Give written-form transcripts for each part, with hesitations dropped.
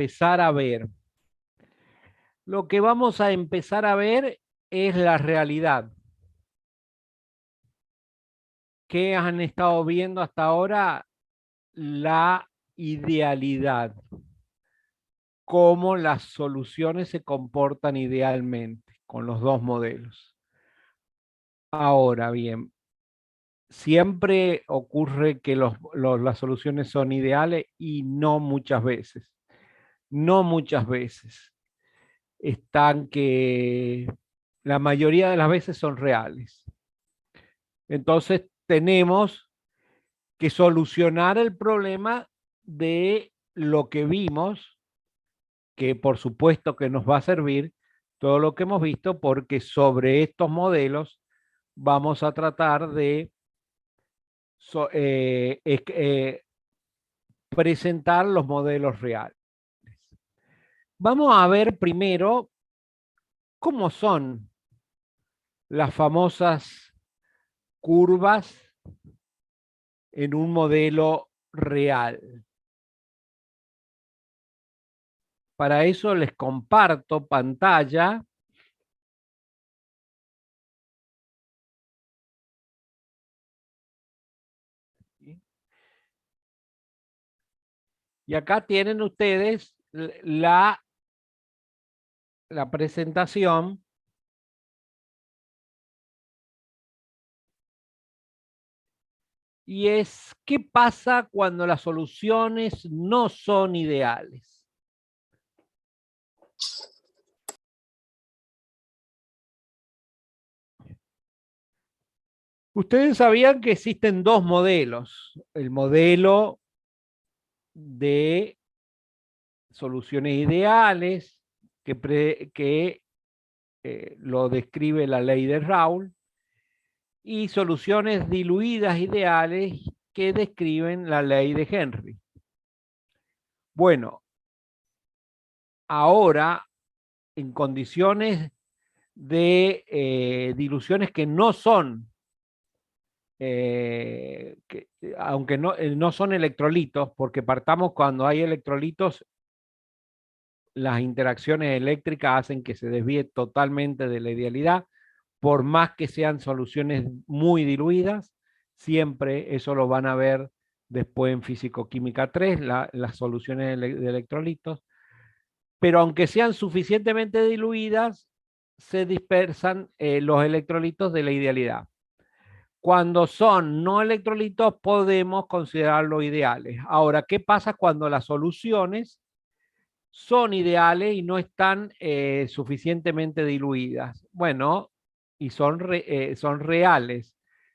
empezar a ver. Lo que vamos a empezar a ver es la realidad. ¿Qué han estado viendo hasta ahora? La idealidad. Cómo las soluciones se comportan idealmente con los dos modelos. Ahora bien, siempre ocurre que las soluciones son ideales y no muchas veces. No muchas veces. Están que la mayoría de las veces son reales. Entonces tenemos que solucionar el problema de lo que vimos, que por supuesto que nos va a servir todo lo que hemos visto, porque sobre estos modelos vamos a tratar de presentar los modelos reales. Vamos a ver primero cómo son las famosas curvas en un modelo real. Para eso les comparto pantalla. Y acá tienen ustedes la presentación. Y es, ¿qué pasa cuando las soluciones no son ideales? Ustedes sabían que existen dos modelos. El modelo de soluciones ideales, que lo describe la ley de Raoult, y soluciones diluidas ideales que describen la ley de Henry. Bueno, ahora, en condiciones de diluciones que no son, aunque no son electrolitos, porque partamos cuando hay electrolitos, las interacciones eléctricas hacen que se desvíe totalmente de la idealidad, por más que sean soluciones muy diluidas, siempre eso lo van a ver después en Físico-Química 3, las soluciones de electrolitos, pero aunque sean suficientemente diluidas, se dispersan los electrolitos de la idealidad. Cuando son no electrolitos podemos considerarlos ideales. Ahora, ¿qué pasa cuando las soluciones son ideales y no están suficientemente diluidas? Bueno, y son reales.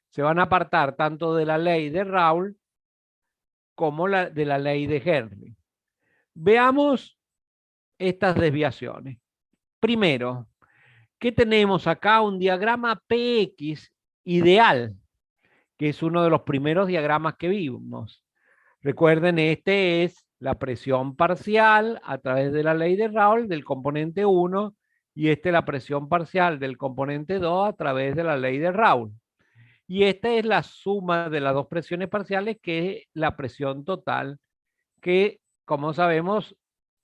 Se van a apartar tanto de la ley de Raoult como de la ley de Henry. Veamos estas desviaciones. Primero, ¿qué tenemos acá? Un diagrama PX ideal, que es uno de los primeros diagramas que vimos. Recuerden, este es la presión parcial a través de la ley de Raoult del componente 1 y este la presión parcial del componente 2 a través de la ley de Raoult. Y esta es la suma de las dos presiones parciales, que es la presión total, que como sabemos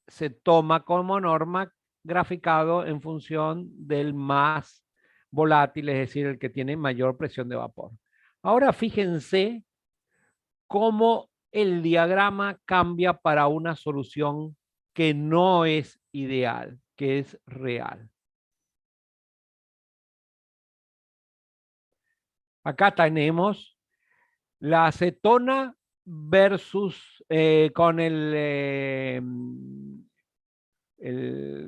se toma como norma graficado en función del más volátil, es decir, el que tiene mayor presión de vapor. Ahora fíjense cómo el diagrama cambia para una solución que no es ideal, que es real. Acá tenemos la acetona versus con el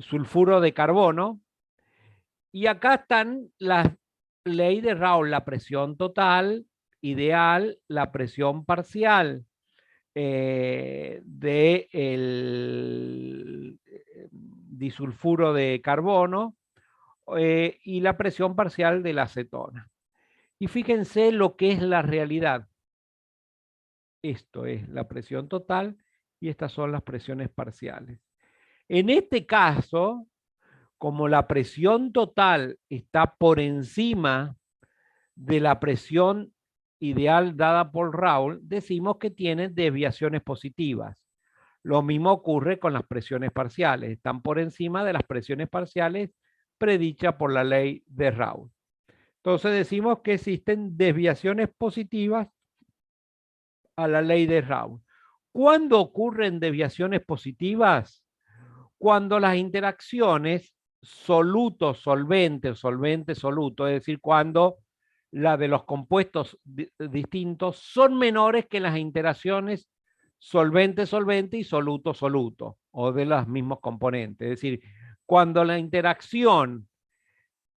sulfuro de carbono. Y acá están las leyes de Raoult, la presión total ideal, la presión parcial del disulfuro de carbono y la presión parcial de la acetona. Y fíjense lo que es la realidad. Esto es la presión total y estas son las presiones parciales. En este caso, como la presión total está por encima de la presión ideal dada por Raoult, decimos que tiene desviaciones positivas. Lo mismo ocurre con las presiones parciales. Están por encima de las presiones parciales predichas por la ley de Raoult. Entonces decimos que existen desviaciones positivas a la ley de Raoult. ¿Cuándo ocurren desviaciones positivas? Cuando las interacciones soluto-solvente, solvente-soluto, es decir, cuando la de los compuestos distintos son menores que las interacciones solvente-solvente y soluto-soluto, o de los mismos componentes. Es decir, cuando la interacción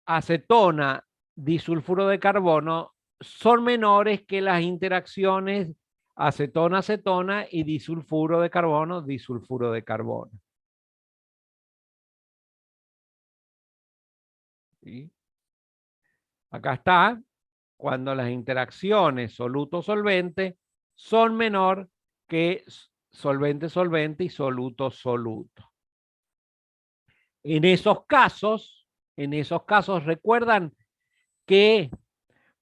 acetona disulfuro de carbono son menores que las interacciones acetona-acetona y disulfuro de carbono, disulfuro de carbono. ¿Sí? Acá está, cuando las interacciones soluto-solvente son menor que solvente-solvente y soluto-soluto. En esos casos recuerdan que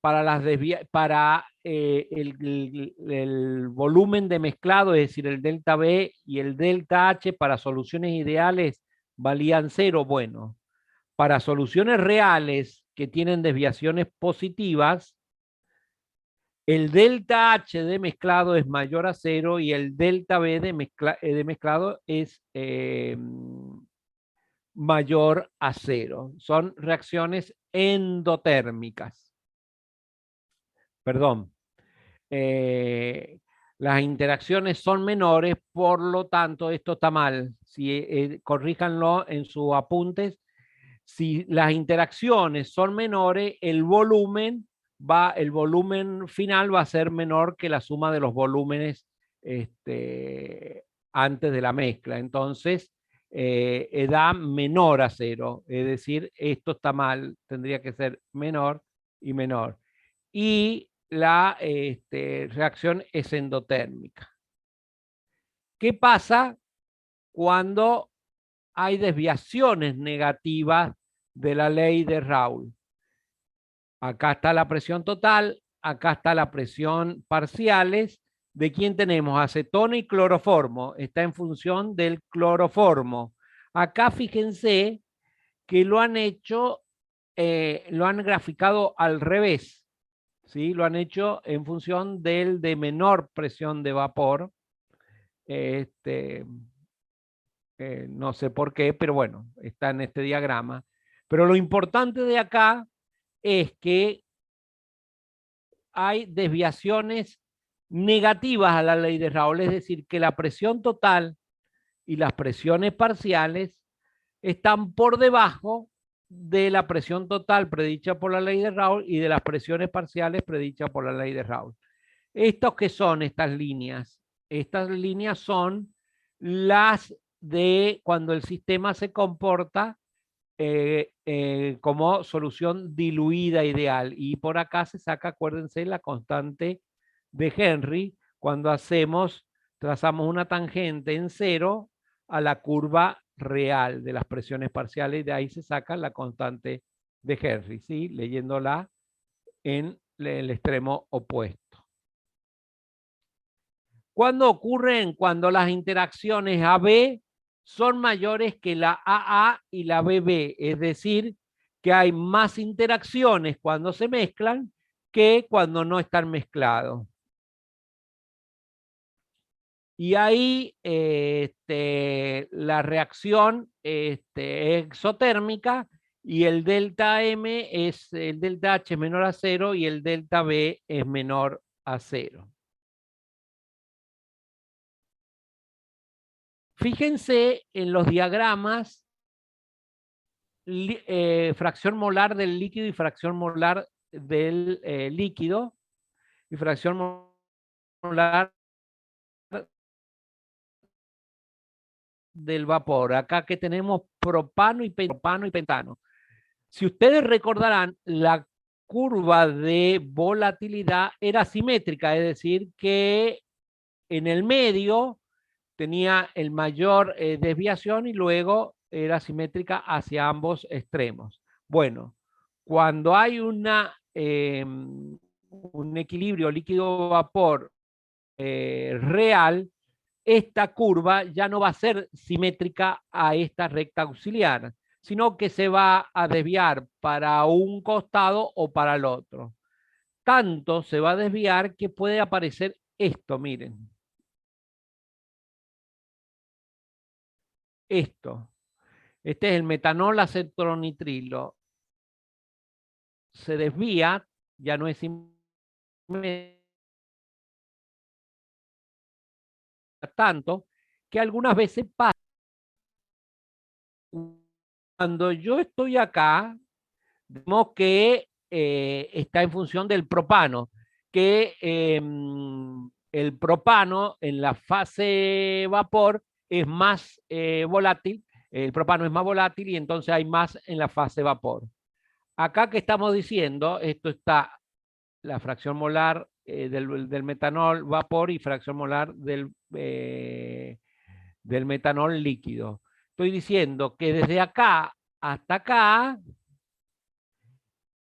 para el volumen de mezclado, es decir, el delta B y el delta H para soluciones ideales valían 0. Bueno, para soluciones reales que tienen desviaciones positivas, el delta H de mezclado es mayor a 0 y el delta B de mezclado es mayor a 0. Son reacciones endotérmicas. Perdón. Las interacciones son menores, por lo tanto, esto está mal. Si, corríjanlo en sus apuntes. Si las interacciones son menores, el volumen final va a ser menor que la suma de los volúmenes antes de la mezcla. Entonces, da menor a 0. Es decir, esto está mal, tendría que ser menor y menor. Y la reacción es endotérmica. ¿Qué pasa cuando hay desviaciones negativas de la ley de Raoult? Acá está la presión total, acá está la presión parciales. ¿De quién tenemos? Acetona y cloroformo. Está en función del cloroformo. Acá fíjense que lo han hecho, lo han graficado al revés. ¿Sí? Lo han hecho en función del de menor presión de vapor. No sé por qué, pero bueno, está en este diagrama. Pero lo importante de acá es que hay desviaciones negativas a la ley de Raoult, es decir, que la presión total y las presiones parciales están por debajo de la presión total predicha por la ley de Raoult y de las presiones parciales predichas por la ley de Raoult. ¿Estos qué son estas líneas? Estas líneas son las de cuando el sistema se comporta como solución diluida ideal. Y por acá se saca, acuérdense, la constante de Henry cuando trazamos una tangente en 0 a la curva real de las presiones parciales y de ahí se saca la constante de Henry, ¿sí? Leyéndola en el extremo opuesto. ¿Cuándo ocurren? Cuando las interacciones AB son mayores que la AA y la BB, es decir, que hay más interacciones cuando se mezclan que cuando no están mezclados. Y ahí la reacción es exotérmica y el delta M es el delta H es menor a 0 y el delta B es menor a 0. Fíjense en los diagramas, fracción molar del líquido y fracción molar del líquido y fracción molar del vapor. Acá que tenemos propano y pentano. Si ustedes recordarán, la curva de volatilidad era simétrica, es decir, que en el medio tenía el mayor desviación y luego era simétrica hacia ambos extremos. Bueno, cuando hay un equilibrio líquido-vapor real, esta curva ya no va a ser simétrica a esta recta auxiliar, sino que se va a desviar para un costado o para el otro. Tanto se va a desviar que puede aparecer esto, miren. Esto. Este es el metanol acetonitrilo. Se desvía, ya no es tanto, que algunas veces pasa. Cuando yo estoy acá, vemos que está en función del propano, que el propano en la fase vapor es más volátil, el propano es más volátil y entonces hay más en la fase vapor. Acá que estamos diciendo, esto está la fracción molar del metanol vapor y fracción molar del metanol líquido. Estoy diciendo que desde acá hasta acá,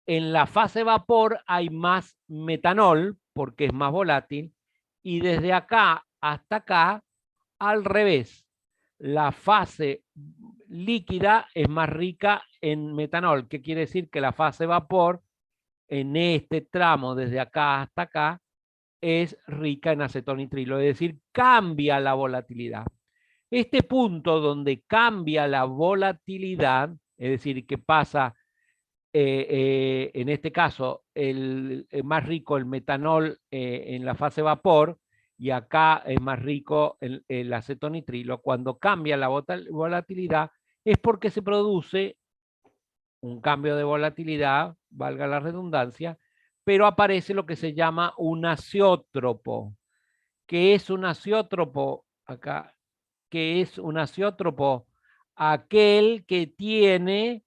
en la fase vapor hay más metanol porque es más volátil y desde acá hasta acá, al revés. La fase líquida es más rica en metanol. ¿Qué quiere decir? Que la fase vapor en este tramo desde acá hasta acá es rica en acetonitrilo, es decir, cambia la volatilidad. Este punto donde cambia la volatilidad, es decir, que pasa, en este caso, el más rico el metanol en la fase vapor, y acá es más rico el acetonitrilo, cuando cambia la volatilidad es porque se produce un cambio de volatilidad, valga la redundancia, pero aparece lo que se llama un azeótropo. ¿Qué es un azeótropo? Acá, ¿qué es un azeótropo? Aquel que tiene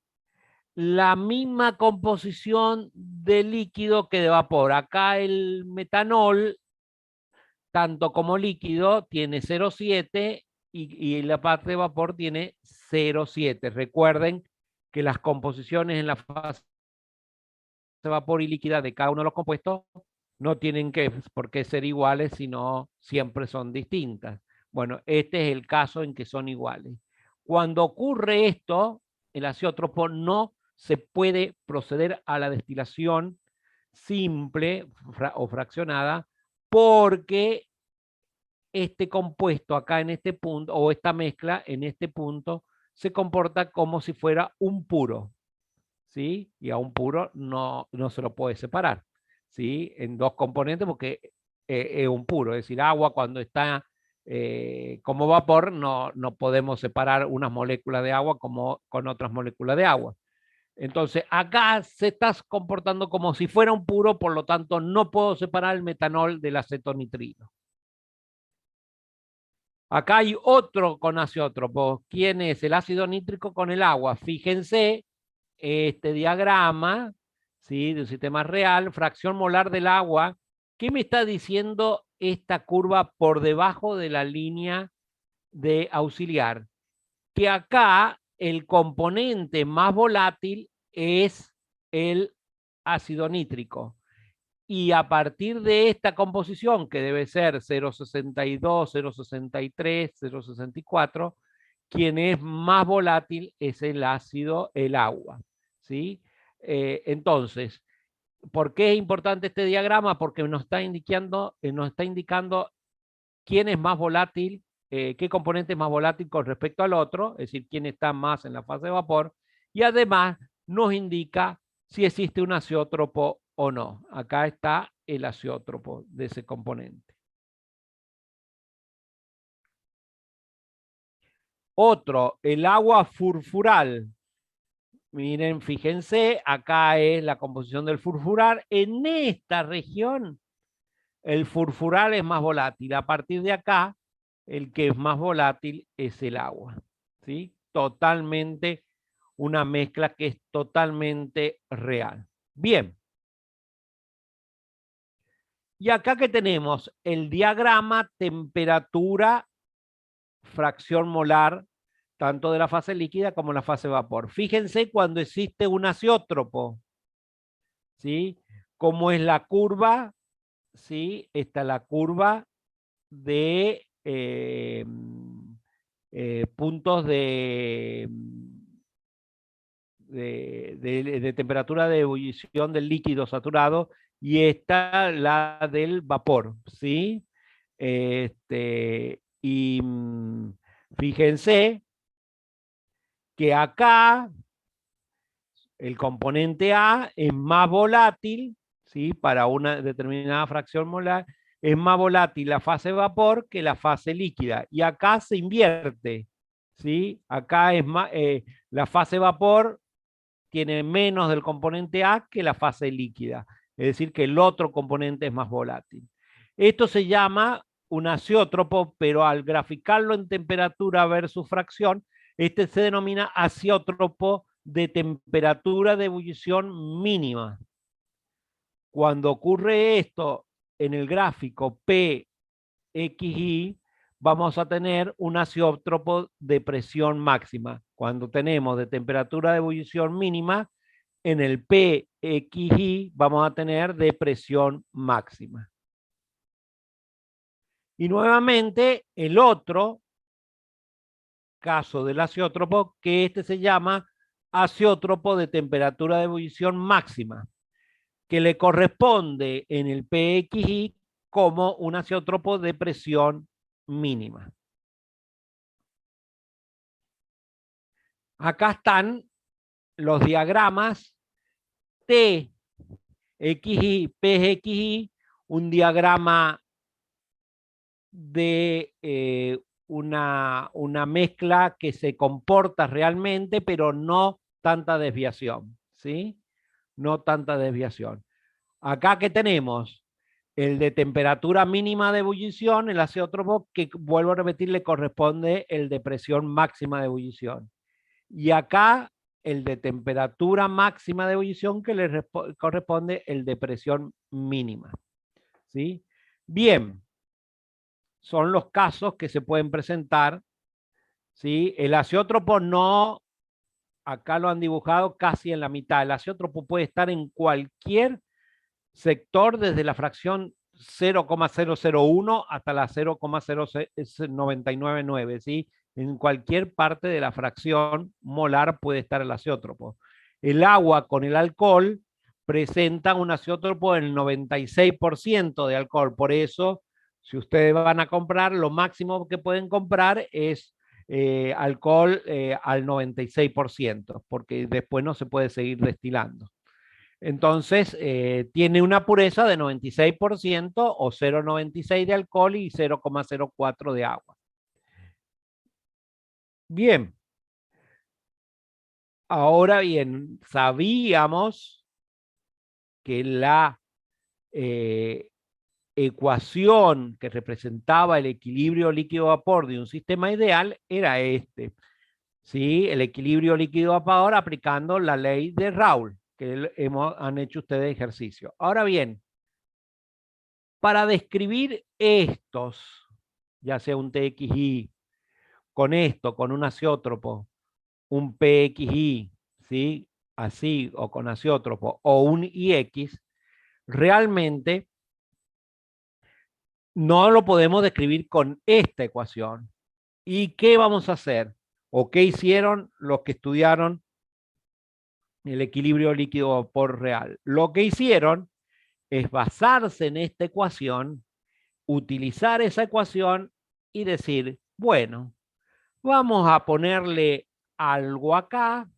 la misma composición de líquido que de vapor. Acá el metanol, tanto como líquido, tiene 0,7 y la parte de vapor tiene 0,7. Recuerden que las composiciones en la fase de vapor y líquida de cada uno de los compuestos no tienen por qué ser iguales, sino siempre son distintas. Bueno, este es el caso en que son iguales. Cuando ocurre esto, el azeótropo no se puede proceder a la destilación simple o fraccionada porque este compuesto acá en este punto, o esta mezcla en este punto, se comporta como si fuera un puro. ¿Sí? Y a un puro no se lo puede separar, ¿sí? En dos componentes porque es un puro, es decir, agua cuando está como vapor no podemos separar unas moléculas de agua como con otras moléculas de agua. Entonces, acá se está comportando como si fuera un puro, por lo tanto, no puedo separar el metanol del acetonitrilo. Acá hay otro con azeótropo. ¿Quién es? El ácido nítrico con el agua. Fíjense este diagrama, ¿sí? De un sistema real, fracción molar del agua. ¿Qué me está diciendo esta curva por debajo de la línea de auxiliar? Que acá el componente más volátil es el ácido nítrico. Y a partir de esta composición, que debe ser 0,62, 0,63, 0,64, quien es más volátil es el ácido, el agua. ¿Sí? Entonces, ¿por qué es importante este diagrama? Porque nos está indicando quién es más volátil, qué componente es más volátil con respecto al otro, es decir, quién está más en la fase de vapor, y además nos indica si existe un azeótropo o no. Acá está el azeótropo de ese componente. Otro, el agua furfural. Miren, fíjense, acá es la composición del furfural. En esta región, el furfural es más volátil. A partir de acá, el que es más volátil es el agua. ¿Sí? Totalmente una mezcla que es totalmente real. Bien. Y acá que tenemos el diagrama temperatura, fracción molar, tanto de la fase líquida como la fase vapor. Fíjense cuando existe un azeótropo, ¿sí? Como es la curva, ¿sí? Está la curva de puntos de temperatura de ebullición del líquido saturado y esta la del vapor, ¿sí? Y fíjense que acá el componente A es más volátil, ¿sí? Para una determinada fracción molar, es más volátil la fase vapor que la fase líquida. Y acá se invierte, ¿sí? Acá es más, la fase vapor tiene menos del componente A que la fase líquida. Es decir, que el otro componente es más volátil. Esto se llama un azeótropo, pero al graficarlo en temperatura versus fracción, este se denomina azeótropo de temperatura de ebullición mínima. Cuando ocurre esto en el gráfico PXY, vamos a tener un azeótropo de presión máxima. Cuando tenemos de temperatura de ebullición mínima, en el PXY vamos a tener de presión máxima. Y nuevamente el otro caso del azeótropo, que este se llama azeótropo de temperatura de ebullición máxima, que le corresponde en el PXY como un azeótropo de presión mínima. Acá están los diagramas TXY, PXY, un diagrama de una mezcla que se comporta realmente, pero no tanta desviación, ¿sí? No tanta desviación. Acá que tenemos el de temperatura mínima de ebullición, el azeótropo, que vuelvo a repetir, le corresponde el de presión máxima de ebullición. Y acá el de temperatura máxima de ebullición, que le corresponde el de presión mínima. ¿Sí? Bien, son los casos que se pueden presentar. ¿Sí? El azeótropo no, acá lo han dibujado casi en la mitad. El azeótropo puede estar en cualquier sector desde la fracción 0,001 hasta la 0,0999, ¿sí? En cualquier parte de la fracción molar puede estar el azeótropo. El agua con el alcohol presenta un azeótropo del 96% de alcohol. Por eso, si ustedes van a comprar, lo máximo que pueden comprar es alcohol al 96%, porque después no se puede seguir destilando. Entonces, tiene una pureza de 96% o 0,96 de alcohol y 0,04 de agua. Bien. Ahora bien, sabíamos que la ecuación que representaba el equilibrio líquido-vapor de un sistema ideal era este. ¿Sí? El equilibrio líquido-vapor aplicando la ley de Raoult, que han hecho ustedes ejercicio. Ahora bien, para describir estos, ya sea un TXY, con esto, con un azeótropo, un PXY, ¿sí? Así, o con azeótropo, o un IX, realmente no lo podemos describir con esta ecuación. ¿Y qué vamos a hacer? ¿O qué hicieron los que estudiaron el equilibrio líquido-vapor real? Lo que hicieron es basarse en esta ecuación, utilizar esa ecuación y decir, bueno, vamos a ponerle algo acá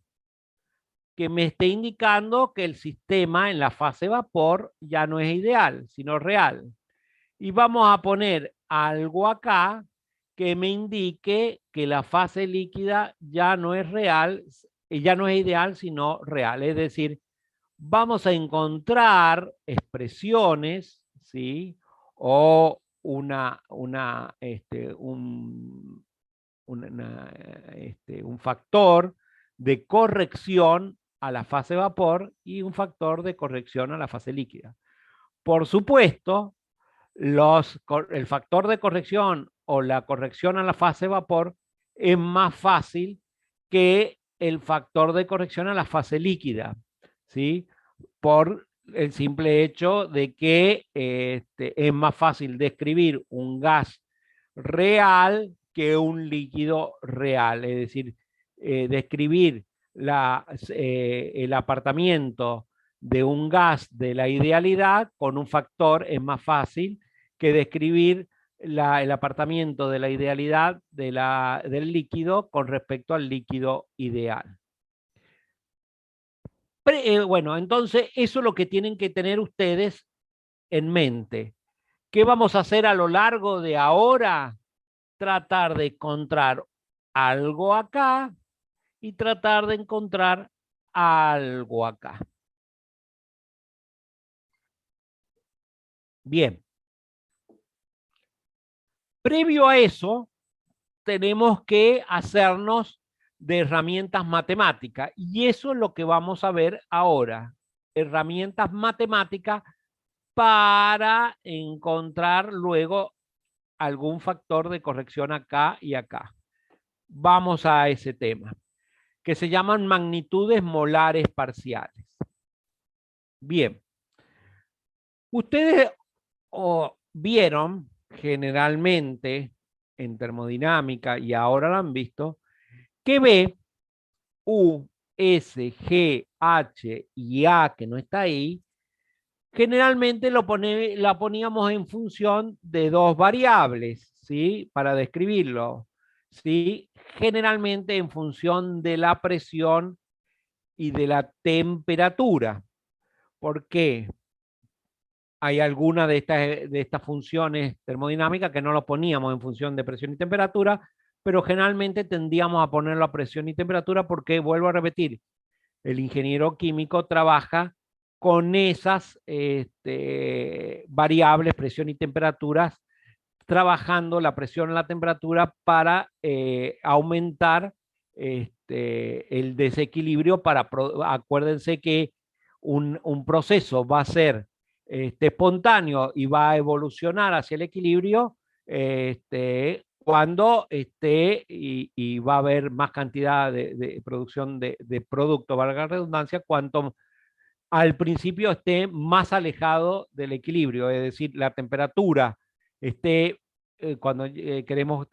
que me esté indicando que el sistema en la fase vapor ya no es ideal, sino real. Y vamos a poner algo acá que me indique que la fase líquida ya no es real, ya no es ideal, sino real. Es decir, vamos a encontrar expresiones, ¿sí? O un factor de corrección a la fase vapor y un factor de corrección a la fase líquida. Por supuesto, el factor de corrección o la corrección a la fase vapor es más fácil que el factor de corrección a la fase líquida, ¿sí? Por el simple hecho de que es más fácil describir un gas real que un líquido real. Es decir, describir el apartamiento de un gas de la idealidad con un factor es más fácil que describir el apartamiento de la idealidad del líquido con respecto al líquido ideal. Bueno, entonces eso es lo que tienen que tener ustedes en mente. ¿Qué vamos a hacer a lo largo de ahora? Tratar de encontrar algo acá y tratar de encontrar algo acá. Bien. Previo a eso, tenemos que hacernos de herramientas matemáticas y eso es lo que vamos a ver ahora. Herramientas matemáticas para encontrar luego algún factor de corrección acá y acá. Vamos a ese tema, que se llaman magnitudes molares parciales. Bien, ustedes vieron generalmente en termodinámica y ahora lo han visto, que B, U, S, G, H y A, que no está ahí, generalmente la poníamos en función de dos variables, ¿sí? Para describirlo, ¿sí? Generalmente en función de la presión y de la temperatura. ¿Por qué? Hay algunas de estas funciones termodinámicas que no lo poníamos en función de presión y temperatura, pero generalmente tendíamos a ponerlo a presión y temperatura porque, vuelvo a repetir, el ingeniero químico trabaja con esas variables, presión y temperaturas, trabajando la presión y la temperatura para aumentar el desequilibrio. Acuérdense que un proceso va a ser espontáneo y va a evolucionar hacia el equilibrio cuando esté y va a haber más cantidad de producción de producto, valga la redundancia, cuanto al principio esté más alejado del equilibrio, es decir, la temperatura esté, cuando queremos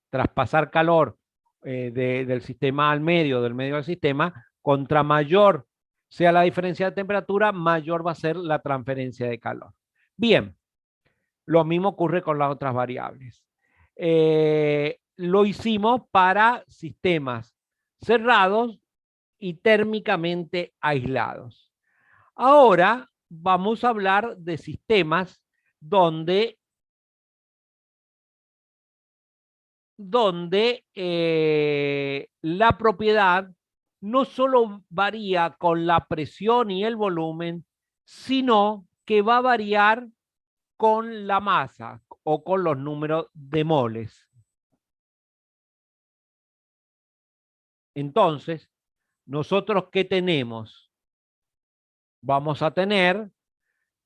traspasar calor del sistema al medio, del medio al sistema, contra mayor sea la diferencia de temperatura, mayor va a ser la transferencia de calor. Bien, lo mismo ocurre con las otras variables. Lo hicimos para sistemas cerrados y térmicamente aislados. Ahora vamos a hablar de sistemas donde la propiedad no solo varía con la presión y el volumen, sino que va a variar con la masa o con los números de moles. Entonces, ¿nosotros qué tenemos? Vamos a tener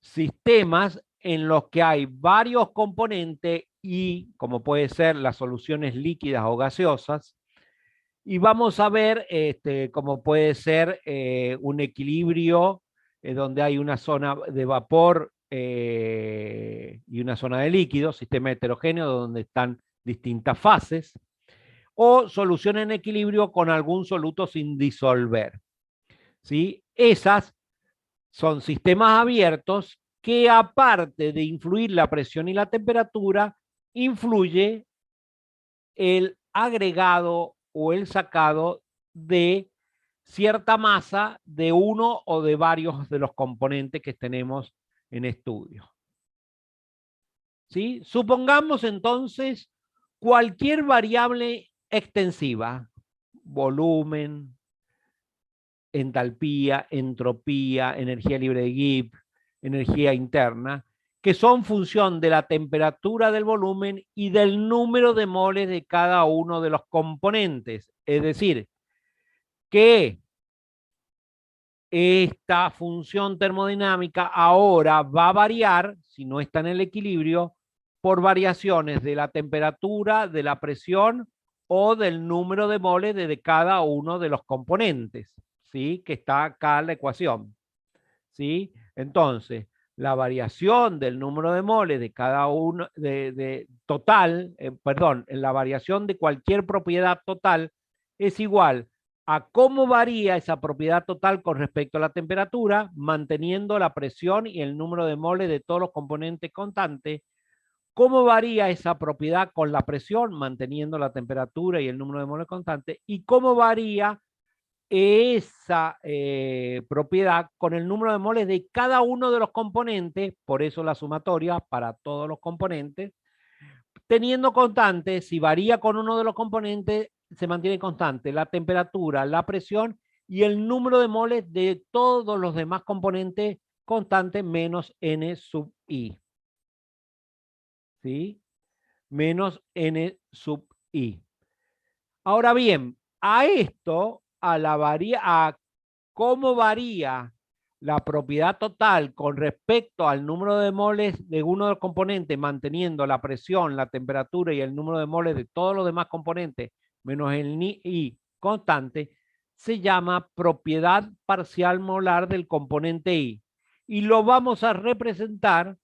sistemas en los que hay varios componentes y, como puede ser las soluciones líquidas o gaseosas, y vamos a ver cómo puede ser un equilibrio donde hay una zona de vapor y una zona de líquido, sistema heterogéneo donde están distintas fases, o solución en equilibrio con algún soluto sin disolver. ¿Sí? Esas son sistemas abiertos que, aparte de influir la presión y la temperatura, influye el agregado o el sacado de cierta masa de uno o de varios de los componentes que tenemos en estudio. ¿Sí? Supongamos entonces cualquier variable extensiva, volumen, entalpía, entropía, energía libre de Gibbs, energía interna, que son función de la temperatura del volumen y del número de moles de cada uno de los componentes. Es decir, que esta función termodinámica ahora va a variar, si no está en el equilibrio, por variaciones de la temperatura, de la presión o del número de moles de cada uno de los componentes, ¿sí? Que está acá en la ecuación, ¿sí? Entonces, la variación del número de moles de cada uno, total, perdón, la variación de cualquier propiedad total es igual a cómo varía esa propiedad total con respecto a la temperatura, manteniendo la presión y el número de moles de todos los componentes constantes. ¿Cómo varía esa propiedad con la presión, manteniendo la temperatura y el número de moles constante? ¿Y cómo varía esa propiedad con el número de moles de cada uno de los componentes? Por eso la sumatoria para todos los componentes, teniendo constante, si varía con uno de los componentes, se mantiene constante la temperatura, la presión y el número de moles de todos los demás componentes constantes menos N sub I. ¿Sí? Menos N sub I. Ahora bien, a esto, a cómo varía la propiedad total con respecto al número de moles de uno de los componentes, manteniendo la presión, la temperatura y el número de moles de todos los demás componentes, menos el I constante, se llama propiedad parcial molar del componente I. Y lo vamos a representar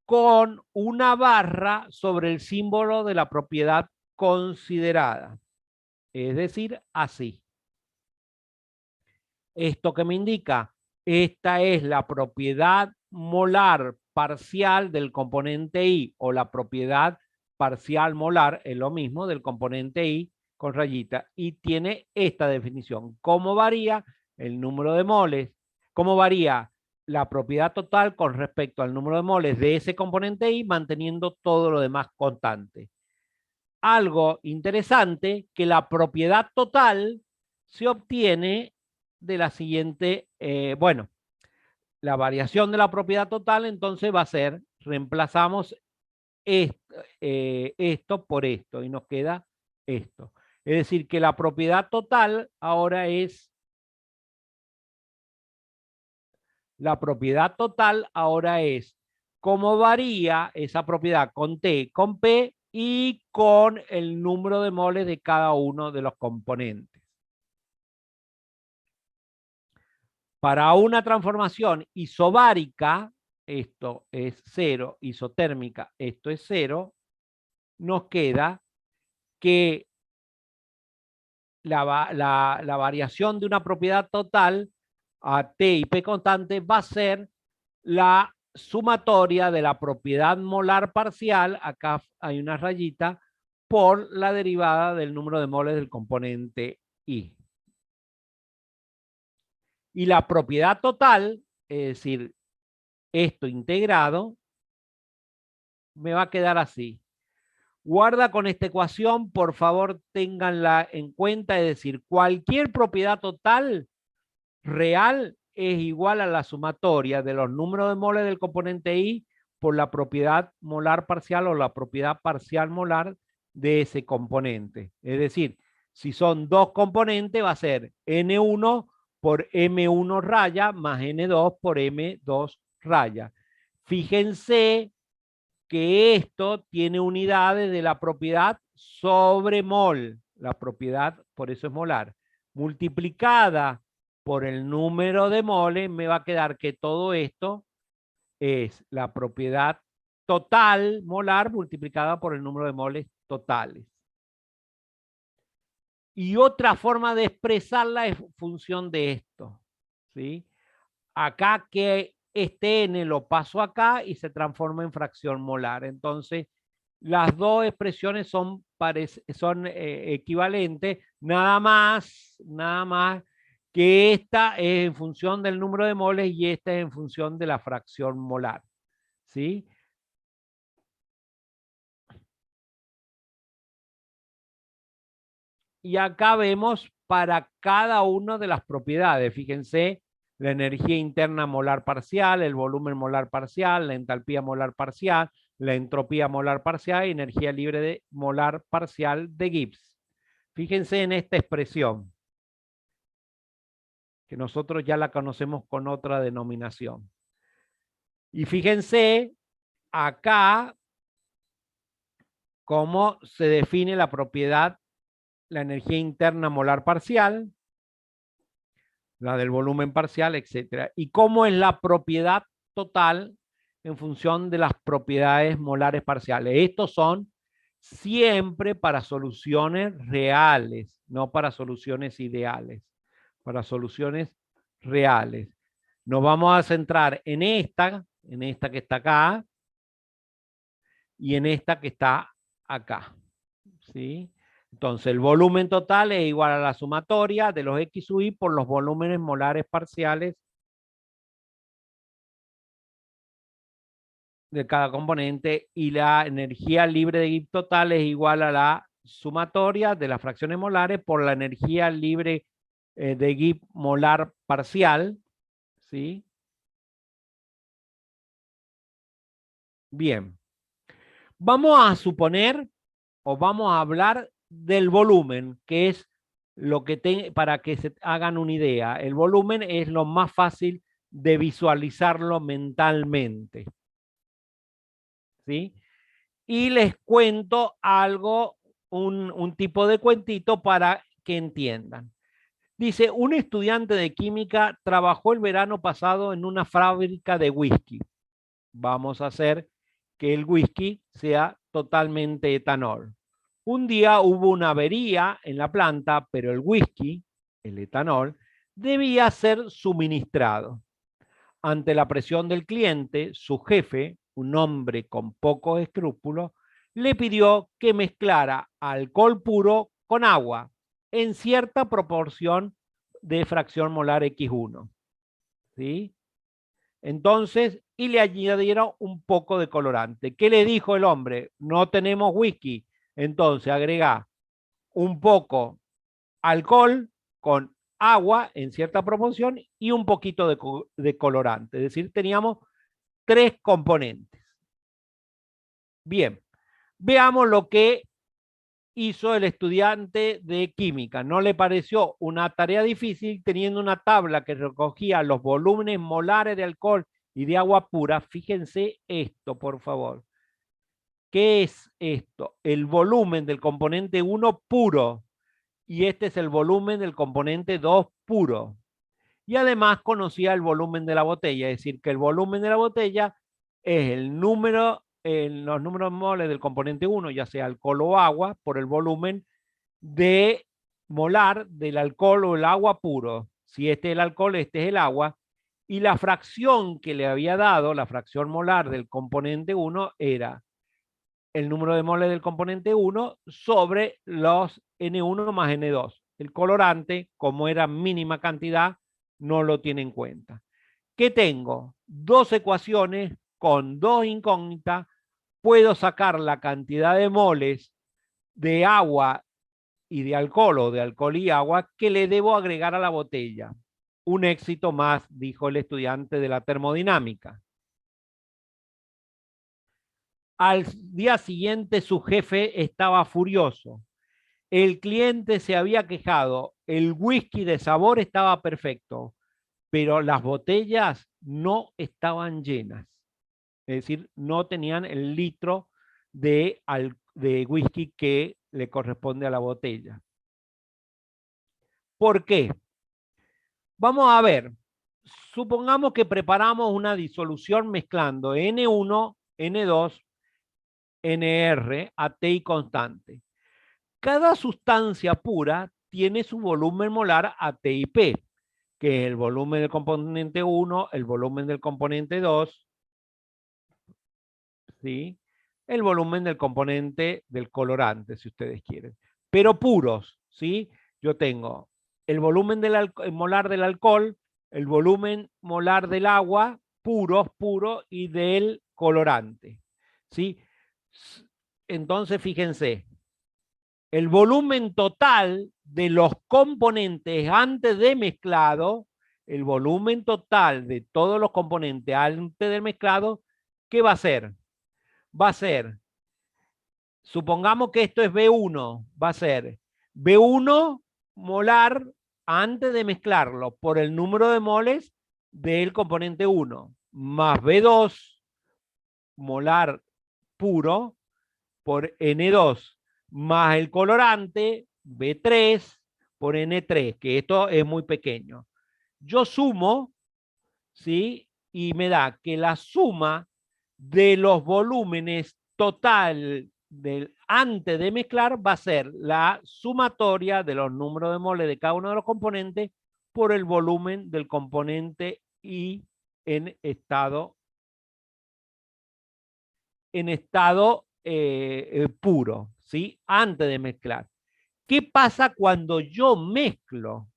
con una barra sobre el símbolo de la propiedad considerada. Es decir, así. ¿Esto qué me indica? Esta es la propiedad molar parcial del componente I, o la propiedad parcial molar, es lo mismo, del componente I con rayita, y tiene esta definición. ¿Cómo varía el número de moles? ¿Cómo varía la propiedad total con respecto al número de moles de ese componente I, manteniendo todo lo demás constante? Algo interesante, que la propiedad total se obtiene de la siguiente, bueno, la variación de la propiedad total entonces va a ser, reemplazamos esto por esto y nos queda esto. Es decir, que la propiedad total ahora es, cómo varía esa propiedad con T, con P y con el número de moles de cada uno de los componentes. Para una transformación isobárica, esto es 0, isotérmica, esto es 0, nos queda que la variación de una propiedad total a T y P constante va a ser la sumatoria de la propiedad molar parcial, acá hay una rayita, por la derivada del número de moles del componente I. Y la propiedad total, es decir, esto integrado, me va a quedar así. Guarda con esta ecuación, por favor, ténganla en cuenta, es decir, cualquier propiedad total real es igual a la sumatoria de los números de moles del componente I por la propiedad molar parcial o la propiedad parcial molar de ese componente. Es decir, si son dos componentes, va a ser N1 por M1 raya más N2 por M2 raya. Fíjense que esto tiene unidades de la propiedad sobre mol, la propiedad, por eso es molar, multiplicada por el número de moles, me va a quedar que todo esto es la propiedad total molar multiplicada por el número de moles totales. Y otra forma de expresarla es función de esto, ¿sí? Acá que este N lo paso acá y se transforma en fracción molar. Entonces, las dos expresiones son equivalentes, nada más que esta es en función del número de moles y esta es en función de la fracción molar. ¿Sí? Y acá vemos para cada una de las propiedades. Fíjense, la energía interna molar parcial, el volumen molar parcial, la entalpía molar parcial, la entropía molar parcial y energía libre de molar parcial de Gibbs. Fíjense en esta expresión, que nosotros ya la conocemos con otra denominación. Y fíjense acá cómo se define la propiedad, la energía interna molar parcial, la del volumen parcial, etcétera. Y cómo es la propiedad total en función de las propiedades molares parciales. Estos son siempre para soluciones reales, no para soluciones ideales, para soluciones reales. Nos vamos a centrar en esta que está acá y en esta que está acá. ¿Sí? Entonces, el volumen total es igual a la sumatoria de los X sub I por los volúmenes molares parciales de cada componente, y la energía libre de Gibbs total es igual a la sumatoria de las fracciones molares por la energía libre de Gibbs molar parcial. ¿Sí? Bien. Vamos a suponer o vamos a hablar del volumen, que es lo que para que se hagan una idea. El volumen es lo más fácil de visualizarlo mentalmente. ¿Sí? Y les cuento algo, un tipo de cuentito para que entiendan. Dice, un estudiante de química trabajó el verano pasado en una fábrica de whisky. Vamos a hacer que el whisky sea totalmente etanol. Un día hubo una avería en la planta, pero el whisky, el etanol, debía ser suministrado. Ante la presión del cliente, su jefe, un hombre con pocos escrúpulos, le pidió que mezclara alcohol puro con agua en cierta proporción de fracción molar X1. ¿Sí? Entonces, y le añadieron un poco de colorante. ¿Qué le dijo el hombre? No tenemos whisky. Entonces, agrega un poco alcohol con agua en cierta proporción y un poquito de colorante. Es decir, teníamos tres componentes. Bien, veamos lo que hizo el estudiante de química. No le pareció una tarea difícil teniendo una tabla que recogía los volúmenes molares de alcohol y de agua pura. Fíjense esto, por favor. ¿Qué es esto? El volumen del componente 1 puro y este es el volumen del componente 2 puro. Y además conocía el volumen de la botella, es decir, que el volumen de la botella es el número, los números moles del componente 1, ya sea alcohol o agua, por el volumen de molar del alcohol o el agua puro. Si este es el alcohol, este es el agua. Y la fracción que le había dado, la fracción molar del componente 1, era el número de moles del componente 1 sobre los N1 más N2. El colorante, como era mínima cantidad, no lo tiene en cuenta. ¿Qué tengo? Dos ecuaciones con dos incógnitas. Puedo sacar la cantidad de moles de agua y de alcohol o de alcohol y agua que le debo agregar a la botella. Un éxito más, dijo el estudiante de la termodinámica. Al día siguiente su jefe estaba furioso. El cliente se había quejado, el whisky de sabor estaba perfecto, pero las botellas no estaban llenas. Es decir, no tenían el litro de whisky que le corresponde a la botella. ¿Por qué? Vamos a ver. Supongamos que preparamos una disolución mezclando N1, N2, NR a T constante. Cada sustancia pura tiene su volumen molar a T y P, que es el volumen del componente 1, el volumen del componente 2, ¿sí? El volumen del componente del colorante, si ustedes quieren. Pero puros, ¿sí? Yo tengo el volumen molar del alcohol, el volumen molar del agua, puros, puro, y del colorante, ¿sí? Entonces, fíjense, el volumen total de los componentes antes de mezclado, el volumen total de todos los componentes antes del mezclado, ¿qué va a ser? Va a ser, supongamos que esto es B1, va a ser B1 molar antes de mezclarlo por el número de moles del componente 1, más B2 molar puro por N2, más el colorante B3 por N3, que esto es muy pequeño. Yo sumo, ¿sí? Y me da que la suma de los volúmenes total antes de mezclar va a ser la sumatoria de los números de moles de cada uno de los componentes por el volumen del componente y en estado puro, ¿sí? Antes de mezclar. ¿Qué pasa cuando yo mezclo?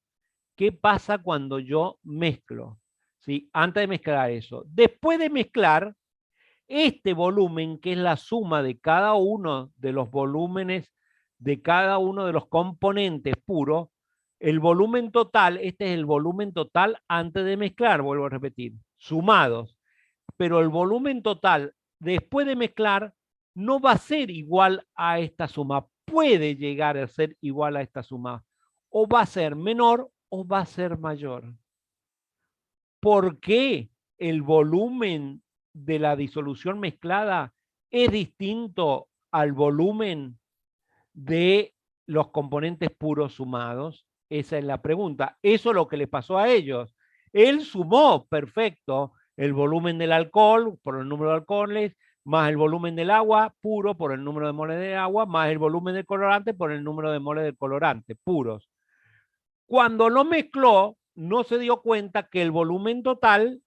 ¿Qué pasa cuando yo mezclo? ¿Sí? Antes de mezclar eso. Después de mezclar, este volumen, que es la suma de cada uno de los volúmenes de cada uno de los componentes puros, el volumen total, este es el volumen total antes de mezclar, vuelvo a repetir, sumados. Pero el volumen total después de mezclar no va a ser igual a esta suma. Puede llegar a ser igual a esta suma. O va a ser menor o va a ser mayor. ¿Por qué el volumen de la disolución mezclada es distinto al volumen de los componentes puros sumados? Esa es la pregunta. Eso es lo que le pasó a ellos. Él sumó, perfecto, el volumen del alcohol por el número de alcoholes, más el volumen del agua puro por el número de moles de agua, más el volumen del colorante por el número de moles del colorante puros. Cuando lo mezcló, no se dio cuenta que el volumen total,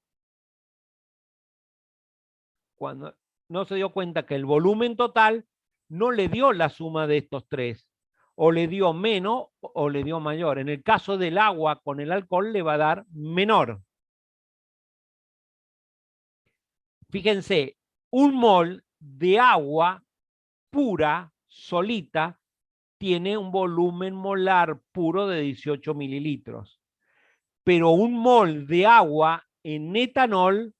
cuando no se dio cuenta que el volumen total no le dio la suma de estos tres, o le dio menos o le dio mayor. En el caso del agua con el alcohol le va a dar menor. Fíjense, un mol de agua pura, solita, tiene un volumen molar puro de 18 mililitros. Pero un mol de agua en etanol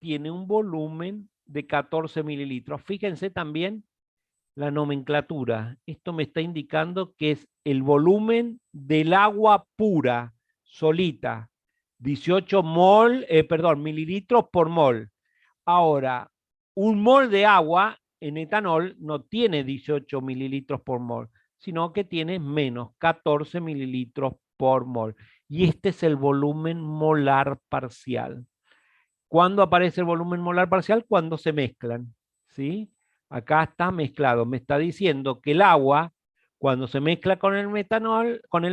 tiene un volumen de 14 mililitros. Fíjense también la nomenclatura. Esto me está indicando que es el volumen del agua pura, solita. 18 mililitros por mol. Ahora, un mol de agua en etanol no tiene 18 mililitros por mol, sino que tiene menos 14 mililitros por mol. Y este es el volumen molar parcial. ¿Cuándo aparece el volumen molar parcial? Cuando se mezclan, ¿sí? Acá está mezclado. Me está diciendo que el agua, cuando se mezcla con el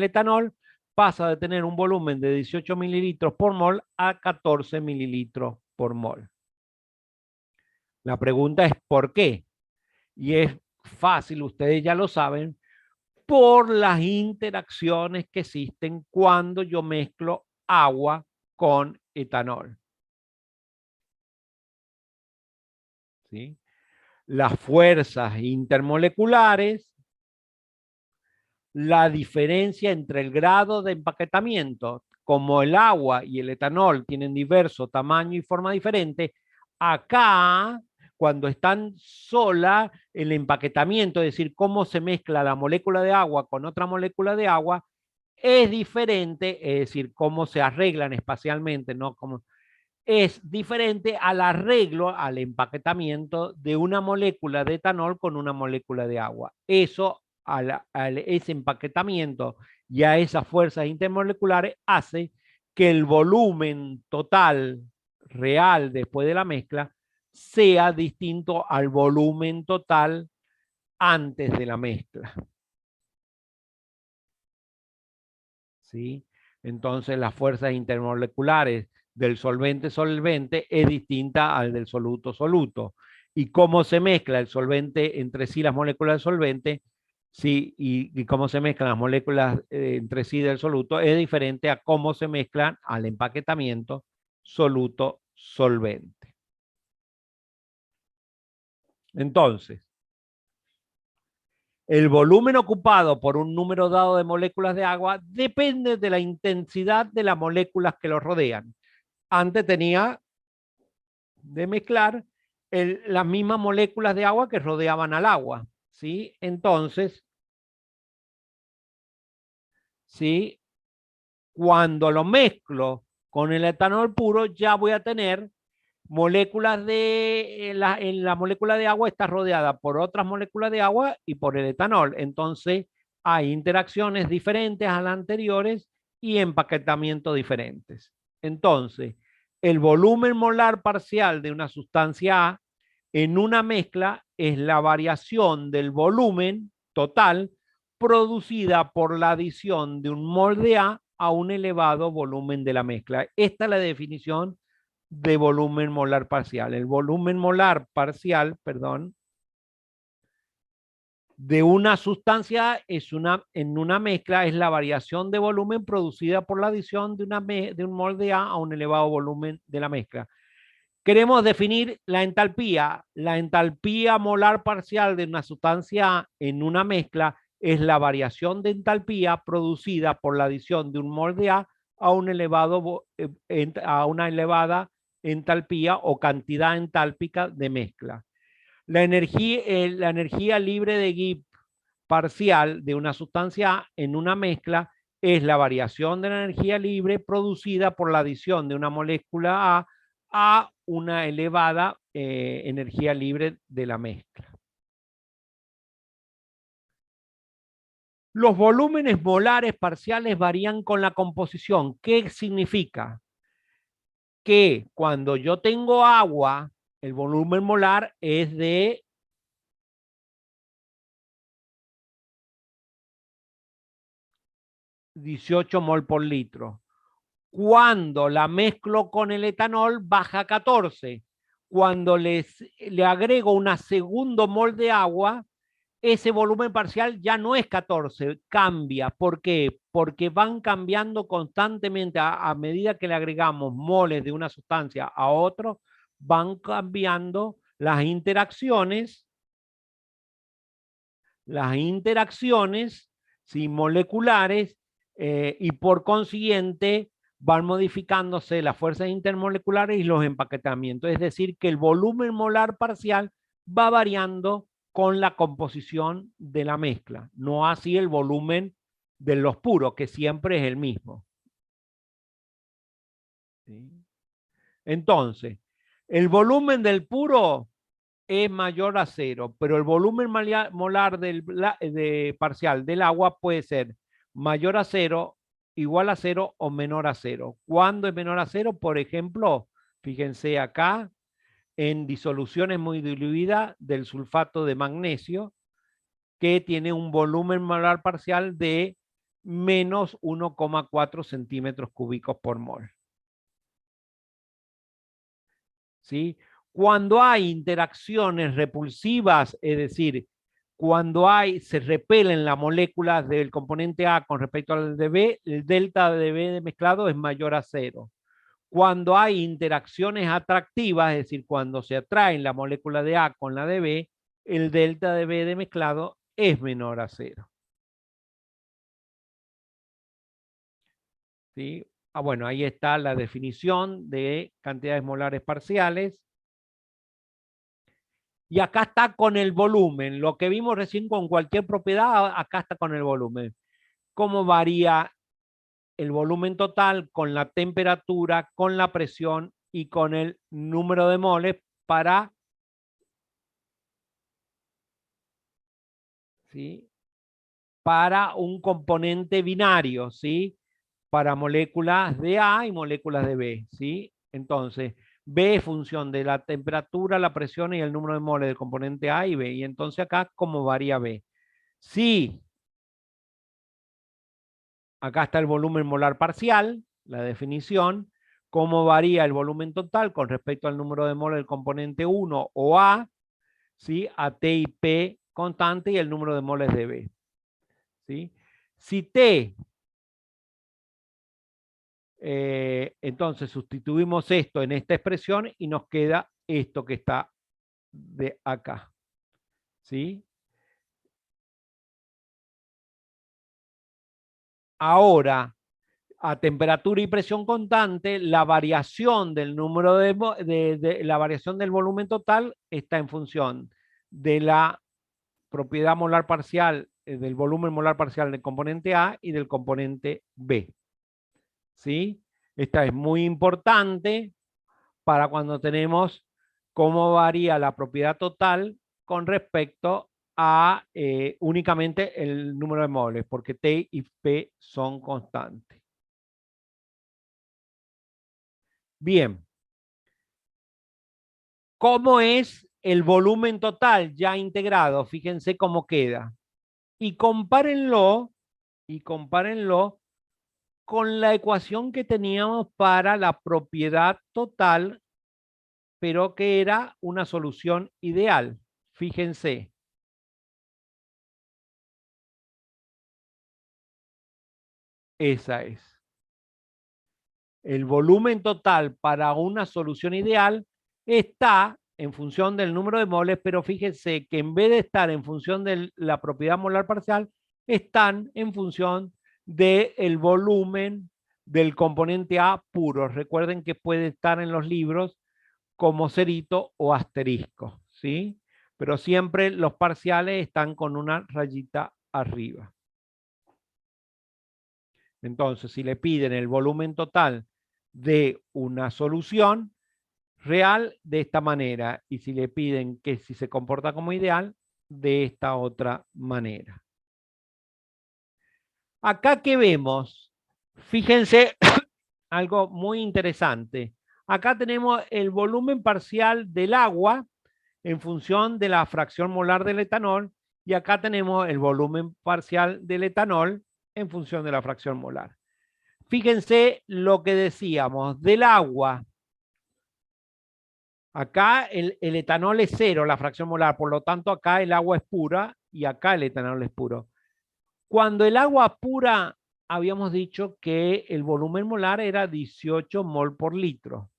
etanol, pasa de tener un volumen de 18 mililitros por mol a 14 mililitros por mol. La pregunta es ¿por qué? Y es fácil, ustedes ya lo saben, por las interacciones que existen cuando yo mezclo agua con etanol. ¿Sí? Las fuerzas intermoleculares, la diferencia entre el grado de empaquetamiento, como el agua y el etanol tienen diverso tamaño y forma diferente, acá, cuando están sola, el empaquetamiento, es decir, cómo se mezcla la molécula de agua con otra molécula de agua, es diferente, es decir, cómo se arreglan espacialmente, ¿no? Como, es diferente al arreglo, al empaquetamiento de una molécula de etanol con una molécula de agua. Eso, ese empaquetamiento y a esas fuerzas intermoleculares hace que el volumen total real después de la mezcla sea distinto al volumen total antes de la mezcla. ¿Sí? Entonces las fuerzas intermoleculares del solvente-solvente es distinta al del soluto-soluto. Y cómo se mezcla el solvente entre sí, las moléculas del solvente, sí, y cómo se mezclan las moléculas entre sí del soluto, es diferente a cómo se mezclan al empaquetamiento soluto-solvente. Entonces, el volumen ocupado por un número dado de moléculas de agua depende de la intensidad de las moléculas que lo rodean. Antes tenía de mezclar las mismas moléculas de agua que rodeaban al agua, ¿sí? Entonces, ¿sí? Cuando lo mezclo con el etanol puro, ya voy a tener moléculas en la molécula de agua está rodeada por otras moléculas de agua y por el etanol. Entonces, hay interacciones diferentes a las anteriores y empaquetamientos diferentes. Entonces, el volumen molar parcial de una sustancia A en una mezcla es la variación del volumen total producida por la adición de un mol de A un elevado volumen de la mezcla. Esta es la definición de volumen molar parcial. El volumen molar parcial, perdón, de una sustancia en una mezcla es la variación de volumen producida por la adición de un mol de A un elevado volumen de la mezcla. Queremos definir la entalpía. La entalpía molar parcial de una sustancia A en una mezcla es la variación de entalpía producida por la adición de un mol de A a una elevada entalpía o cantidad entálpica de mezcla. La energía libre de Gibbs parcial de una sustancia A en una mezcla es la variación de la energía libre producida por la adición de una molécula a una elevada energía libre de la mezcla. Los volúmenes molares parciales varían con la composición. ¿Qué significa? Que cuando yo tengo agua, el volumen molar es de 18 mol por litro. Cuando la mezclo con el etanol, baja a 14. Cuando le agrego una segundo mol de agua, ese volumen parcial ya no es 14, cambia. ¿Por qué? Porque van cambiando constantemente a medida que le agregamos moles de una sustancia a otro, van cambiando las interacciones ¿sí? Moleculares y por consiguiente van modificándose las fuerzas intermoleculares y los empaquetamientos. Es decir, que el volumen molar parcial va variando con la composición de la mezcla, no así el volumen de los puros, que siempre es el mismo. ¿Sí? Entonces, el volumen del puro es mayor a cero, pero el volumen molar parcial del agua puede ser mayor a cero, igual a cero o menor a cero. ¿Cuándo es menor a cero? Por ejemplo, fíjense acá, en disoluciones muy diluidas del sulfato de magnesio, que tiene un volumen molar parcial de menos 1,4 centímetros cúbicos por mol. ¿Sí? Cuando hay interacciones repulsivas, es decir, cuando se repelen las moléculas del componente A con respecto al de B, el delta de B de mezclado es mayor a cero. Cuando hay interacciones atractivas, es decir, cuando se atraen la molécula de A con la de B, el delta de B de mezclado es menor a cero. ¿Sí? Bueno, ahí está la definición de cantidades molares parciales. Y acá está con el volumen. Lo que vimos recién con cualquier propiedad, acá está con el volumen. ¿Cómo varía el volumen total con la temperatura, con la presión y con el número de moles para, ¿sí? Para un componente binario, ¿sí? Para moléculas de A y moléculas de B, ¿sí? Entonces, B es función de la temperatura, la presión y el número de moles del componente A y B. Y entonces acá, ¿cómo varía B? Sí, acá está el volumen molar parcial, la definición, cómo varía el volumen total con respecto al número de moles del componente 1 o A, ¿sí? A T y P constante y el número de moles de B. ¿Sí? Si T, entonces sustituimos esto en esta expresión y nos queda esto que está de acá. ¿Sí? Ahora, a temperatura y presión constante, la variación del número de la variación del volumen total está en función de la propiedad molar parcial, del volumen molar parcial del componente A y del componente B. ¿Sí? Esta es muy importante para cuando tenemos cómo varía la propiedad total con respecto a únicamente el número de moles, porque T y P son constantes. Bien, ¿Cómo es el volumen total ya integrado? Fíjense cómo queda. Y compárenlo con la ecuación que teníamos para la propiedad total, pero que era una solución ideal. Fíjense. Esa es. El volumen total para una solución ideal está en función del número de moles, pero fíjense que en vez de estar en función de la propiedad molar parcial, están en función del volumen del componente A puro. Recuerden que puede estar en los libros como cerito o asterisco, ¿sí? Pero siempre los parciales están con una rayita arriba. Entonces, si le piden el volumen total de una solución real, de esta manera, y si le piden que si se comporta como ideal, de esta otra manera. Acá que vemos, fíjense algo muy interesante. Acá tenemos el volumen parcial del agua en función de la fracción molar del etanol, y acá tenemos el volumen parcial del etanol en función de la fracción molar. Fíjense lo que decíamos del agua. Acá el etanol es cero, la fracción molar, por lo tanto acá el agua es pura y acá el etanol es puro. Cuando el agua pura, habíamos dicho que el volumen molar era 18 mol por litro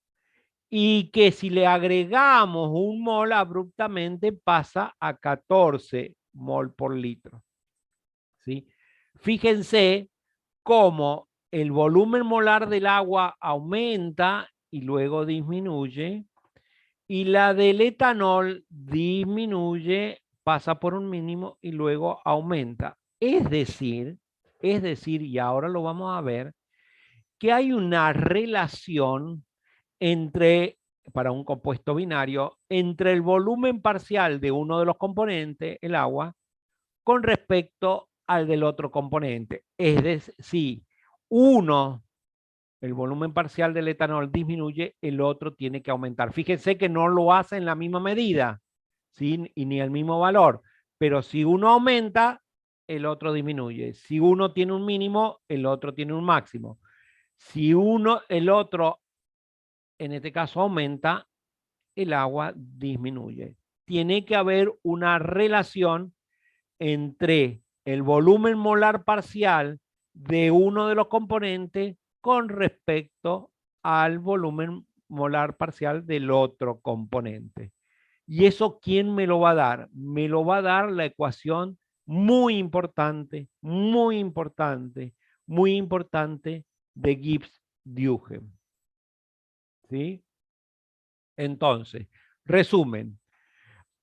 y que si le agregamos un mol abruptamente pasa a 14 mol por litro. ¿Sí? Fíjense cómo el volumen molar del agua aumenta y luego disminuye, y la del etanol disminuye, pasa por un mínimo y luego aumenta. Es decir, y ahora lo vamos a ver, que hay una relación entre, para un compuesto binario, entre el volumen parcial de uno de los componentes, el agua, con respecto al del otro componente. Es decir, uno, el volumen parcial del etanol disminuye, el otro tiene que aumentar. Fíjense que no lo hace en la misma medida, ¿sí? Y ni el mismo valor, pero si uno aumenta, el otro disminuye. Si uno tiene un mínimo, el otro tiene un máximo. Si el otro, en este caso, aumenta, el agua disminuye. Tiene que haber una relación entre el volumen molar parcial de uno de los componentes con respecto al volumen molar parcial del otro componente. ¿Y eso quién me lo va a dar? Me lo va a dar la ecuación muy importante, muy importante, muy importante de Gibbs-Duhem. ¿Sí? Entonces, resumen,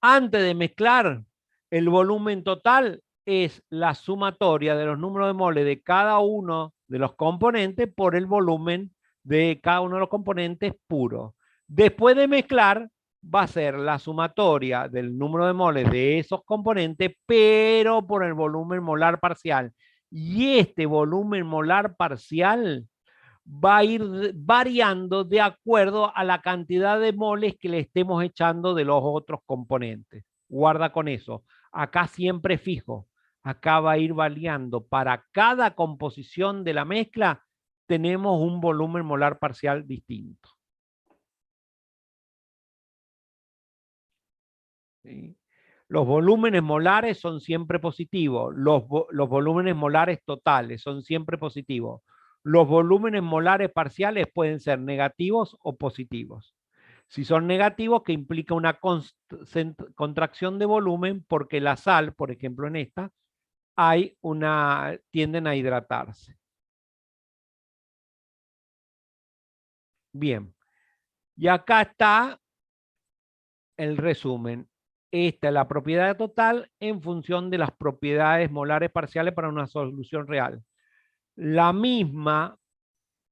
antes de mezclar, el volumen total es la sumatoria de los números de moles de cada uno de los componentes por el volumen de cada uno de los componentes puro. Después de mezclar, va a ser la sumatoria del número de moles de esos componentes, pero por el volumen molar parcial. Y este volumen molar parcial va a ir variando de acuerdo a la cantidad de moles que le estemos echando de los otros componentes. Guarda con eso. Acá siempre fijo. Acá va a ir variando. Para cada composición de la mezcla tenemos un volumen molar parcial distinto. ¿Sí? Los volúmenes molares son siempre positivos. Los volúmenes molares totales son siempre positivos. Los volúmenes molares parciales pueden ser negativos o positivos. Si son negativos, que implica una contracción de volumen, porque la sal, por ejemplo en esta, tienden a hidratarse. Bien, y acá está el resumen. Esta es la propiedad total en función de las propiedades molares parciales para una solución real. La misma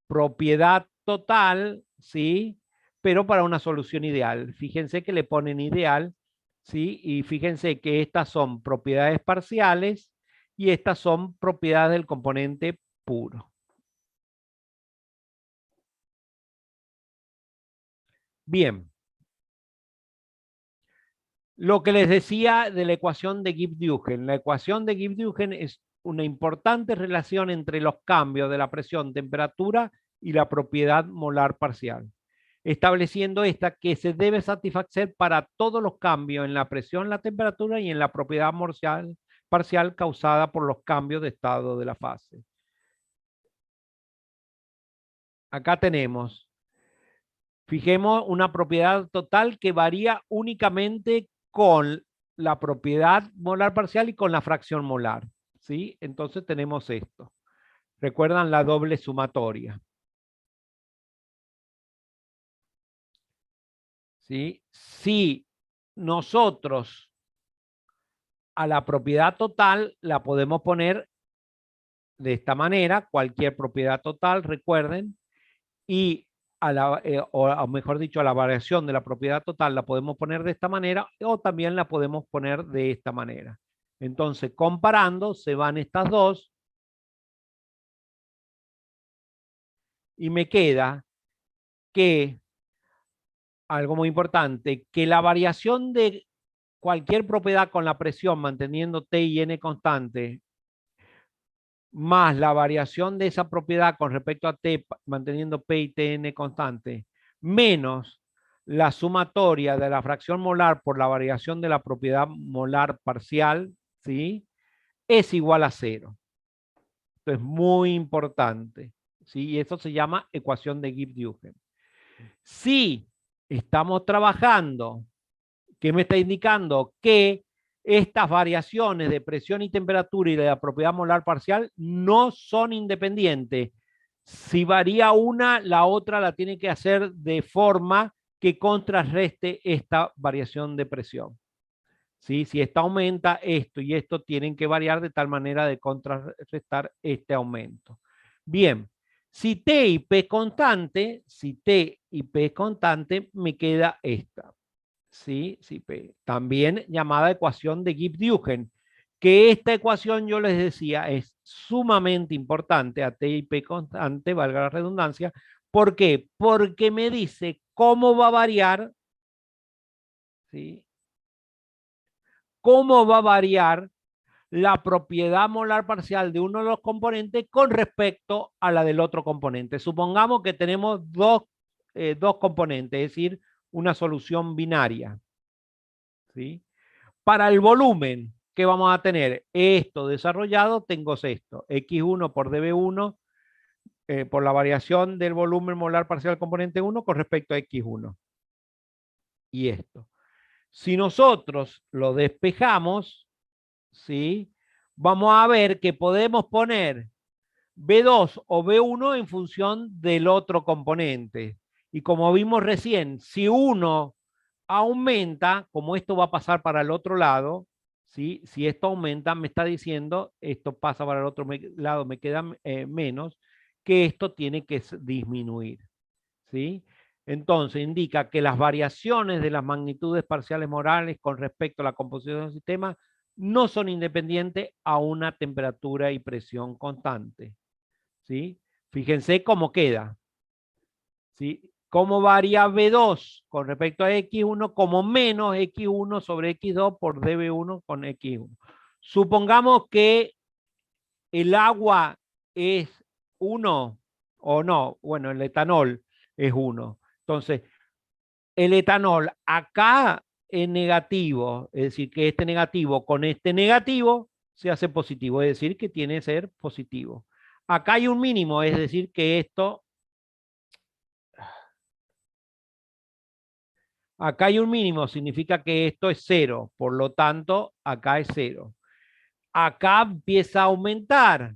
propiedad total, ¿sí? Pero para una solución ideal. Fíjense que le ponen ideal, ¿sí? Y fíjense que estas son propiedades parciales y estas son propiedades del componente puro. Bien. Lo que les decía de la ecuación de Gibbs-Duhem. La ecuación de Gibbs-Duhem es una importante relación entre los cambios de la presión, temperatura y la propiedad molar parcial, estableciendo esta que se debe satisfacer para todos los cambios en la presión, la temperatura y en la propiedad parcial causada por los cambios de estado de la fase. Acá tenemos, fijemos una propiedad total que varía únicamente con la propiedad molar parcial y con la fracción molar, ¿sí? Entonces tenemos esto. ¿Recuerdan la doble sumatoria? ¿Sí? Si nosotros a la propiedad total la podemos poner de esta manera, cualquier propiedad total, recuerden, y o mejor dicho, a la variación de la propiedad total la podemos poner de esta manera o también la podemos poner de esta manera. Entonces, comparando, se van estas dos y me queda que, algo muy importante, que la variación de cualquier propiedad con la presión manteniendo T y N constante más la variación de esa propiedad con respecto a T manteniendo P y Tn constante, menos la sumatoria de la fracción molar por la variación de la propiedad molar parcial, ¿sí? Es igual a cero. Esto es muy importante, ¿sí? Y eso se llama ecuación de Gibbs-Duhem. Si estamos trabajando, ¿qué me está indicando? Que estas variaciones de presión y temperatura y de la propiedad molar parcial no son independientes. Si varía una, la otra la tiene que hacer de forma que contrarreste esta variación de presión. ¿Sí? Si esta aumenta, esto y esto tienen que variar de tal manera de contrarrestar este aumento. Bien, si T y P es constante, si T y P es constante, me queda esta. Sí, sí, también llamada ecuación de Gibbs-Duhem, que esta ecuación yo les decía es sumamente importante, a T y P constante, valga la redundancia. ¿Por qué? Porque me dice cómo va a variar, ¿sí? Cómo va a variar la propiedad molar parcial de uno de los componentes con respecto a la del otro componente. Supongamos que tenemos dos componentes, es decir, una solución binaria, ¿sí? Para el volumen que vamos a tener esto desarrollado, tengo esto, X1 por dB1 por la variación del volumen molar parcial componente 1 con respecto a X1. Y esto. Si nosotros lo despejamos, ¿sí? Vamos a ver que podemos poner B2 o B1 en función del otro componente. Y como vimos recién, si uno aumenta, como esto va a pasar para el otro lado, ¿sí? Si esto aumenta, me está diciendo, esto pasa para el otro lado, me queda menos, que esto tiene que disminuir, ¿sí? Entonces indica que las variaciones de las magnitudes parciales morales con respecto a la composición del sistema no son independientes a una temperatura y presión constante, ¿sí? Fíjense cómo queda, ¿sí? Cómo varía B2 con respecto a X1 como menos X1 sobre X2 por dB1 con X1. Supongamos que el agua es 1 o no, bueno, el etanol es 1. Entonces, el etanol acá es negativo, es decir, que este negativo con este negativo se hace positivo, es decir, que tiene que ser positivo. Acá hay un mínimo, es decir, que esto, acá hay un mínimo, significa que esto es cero, por lo tanto, acá es cero. Acá empieza a aumentar,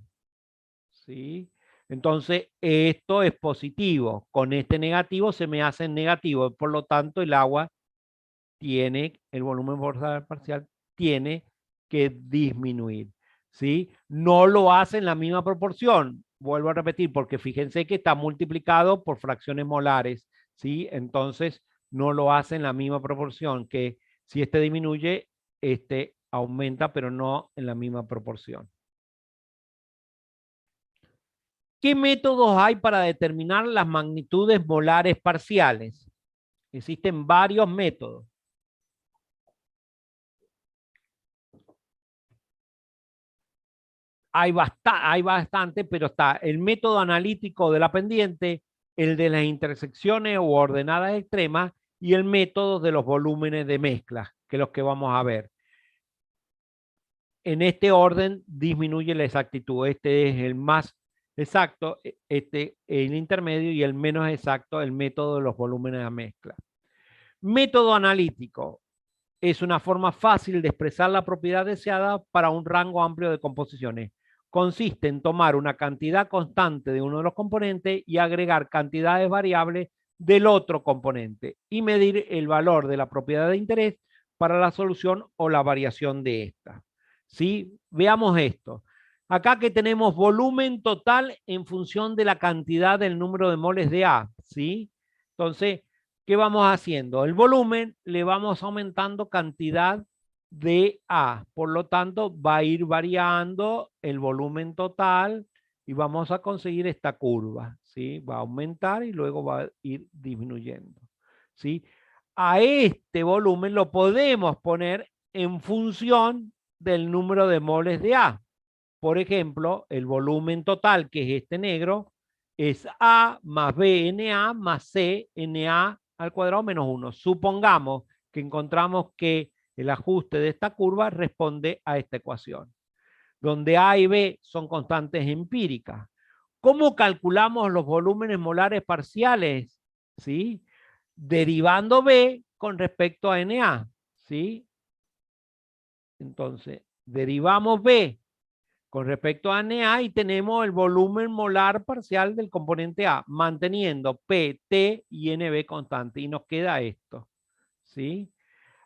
¿sí? Entonces, esto es positivo. Con este negativo se me hace negativo, por lo tanto, el agua tiene, el volumen parcial tiene que disminuir, ¿sí? No lo hace en la misma proporción, vuelvo a repetir, porque fíjense que está multiplicado por fracciones molares, ¿sí? Entonces, no lo hace en la misma proporción, que si este disminuye, este aumenta, pero no en la misma proporción. ¿Qué métodos hay para determinar las magnitudes molares parciales? Existen varios métodos. hay bastante, pero está el método analítico de la pendiente, el de las intersecciones o ordenadas extremas y el método de los volúmenes de mezcla, que es los que vamos a ver. En este orden disminuye la exactitud. Este es el más exacto, este el intermedio y el menos exacto, el método de los volúmenes de mezcla. Método analítico es una forma fácil de expresar la propiedad deseada para un rango amplio de composiciones. Consiste en tomar una cantidad constante de uno de los componentes y agregar cantidades variables del otro componente y medir el valor de la propiedad de interés para la solución o la variación de esta. ¿Sí? Veamos esto. Acá que tenemos volumen total en función de la cantidad del número de moles de A. ¿Sí? Entonces, ¿qué vamos haciendo? El volumen le vamos aumentando cantidad de A. Por lo tanto, va a ir variando el volumen total y vamos a conseguir esta curva. ¿Sí? Va a aumentar y luego va a ir disminuyendo. ¿Sí? A este volumen lo podemos poner en función del número de moles de A. Por ejemplo, el volumen total, que es este negro, es A más BNA más CNA al cuadrado menos 1. Supongamos que encontramos que el ajuste de esta curva responde a esta ecuación, donde A y B son constantes empíricas. ¿Cómo calculamos los volúmenes molares parciales? ¿Sí? Derivando B con respecto a NA. ¿Sí? Entonces, derivamos B con respecto a Na y tenemos el volumen molar parcial del componente A, manteniendo P, T y NB constante. Y nos queda esto. ¿Sí?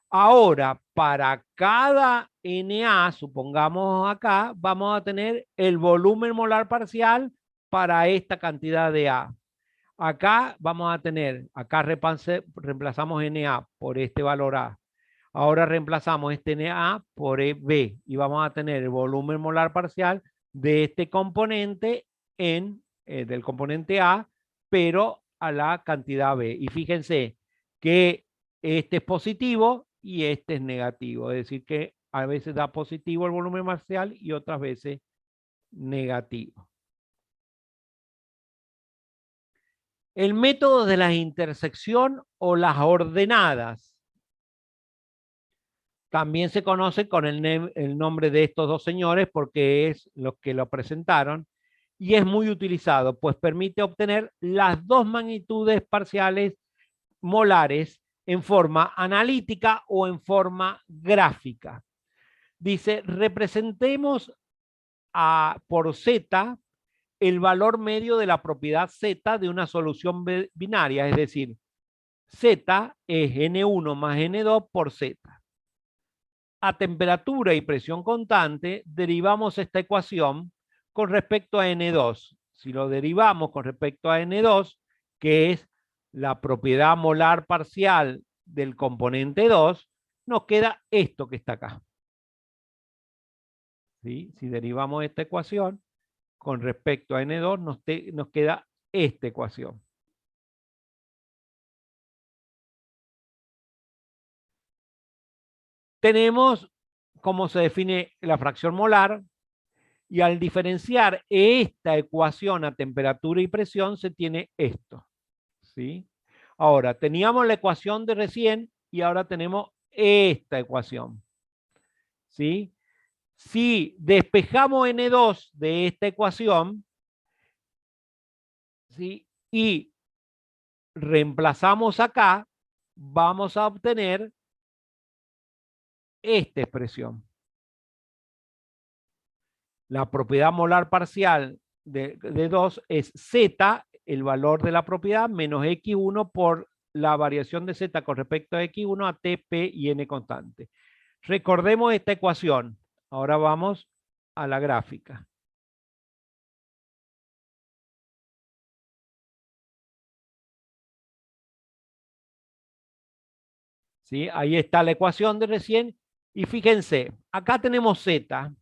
Ahora, para cada Na, supongamos acá, vamos a tener el volumen molar parcial para esta cantidad de A. Acá vamos a tener, acá reemplazamos Na por este valor A. Ahora reemplazamos este Na por B y vamos a tener el volumen molar parcial de este componente del componente A, pero a la cantidad B. Y fíjense que este es positivo y este es negativo. Es decir, que a veces da positivo el volumen parcial y otras veces negativo. El método de la intersección o las ordenadas también se conoce con el nombre de estos dos señores porque es los que lo presentaron y es muy utilizado, pues permite obtener las dos magnitudes parciales molares en forma analítica o en forma gráfica. Dice, representemos por Z el valor medio de la propiedad Z de una solución binaria, es decir, Z es N1 más N2 por Z. A temperatura y presión constante, derivamos esta ecuación con respecto a N2. Si lo derivamos con respecto a N2, que es la propiedad molar parcial del componente 2, nos queda esto que está acá. ¿Sí? Si derivamos esta ecuación con respecto a N2, nos queda esta ecuación. Tenemos cómo se define la fracción molar, y al diferenciar esta ecuación a temperatura y presión se tiene esto. ¿Sí? Ahora, teníamos la ecuación de recién y ahora tenemos esta ecuación. ¿Sí? Si despejamos N2 de esta ecuación, ¿sí? Y reemplazamos acá, vamos a obtener esta expresión. La propiedad molar parcial de 2 es Z, el valor de la propiedad, menos X1 por la variación de Z con respecto a X1 a T, P y N constante. Recordemos esta ecuación. Ahora vamos a la gráfica. ¿Sí? Ahí está la ecuación de recién. Y fíjense, acá tenemos Z.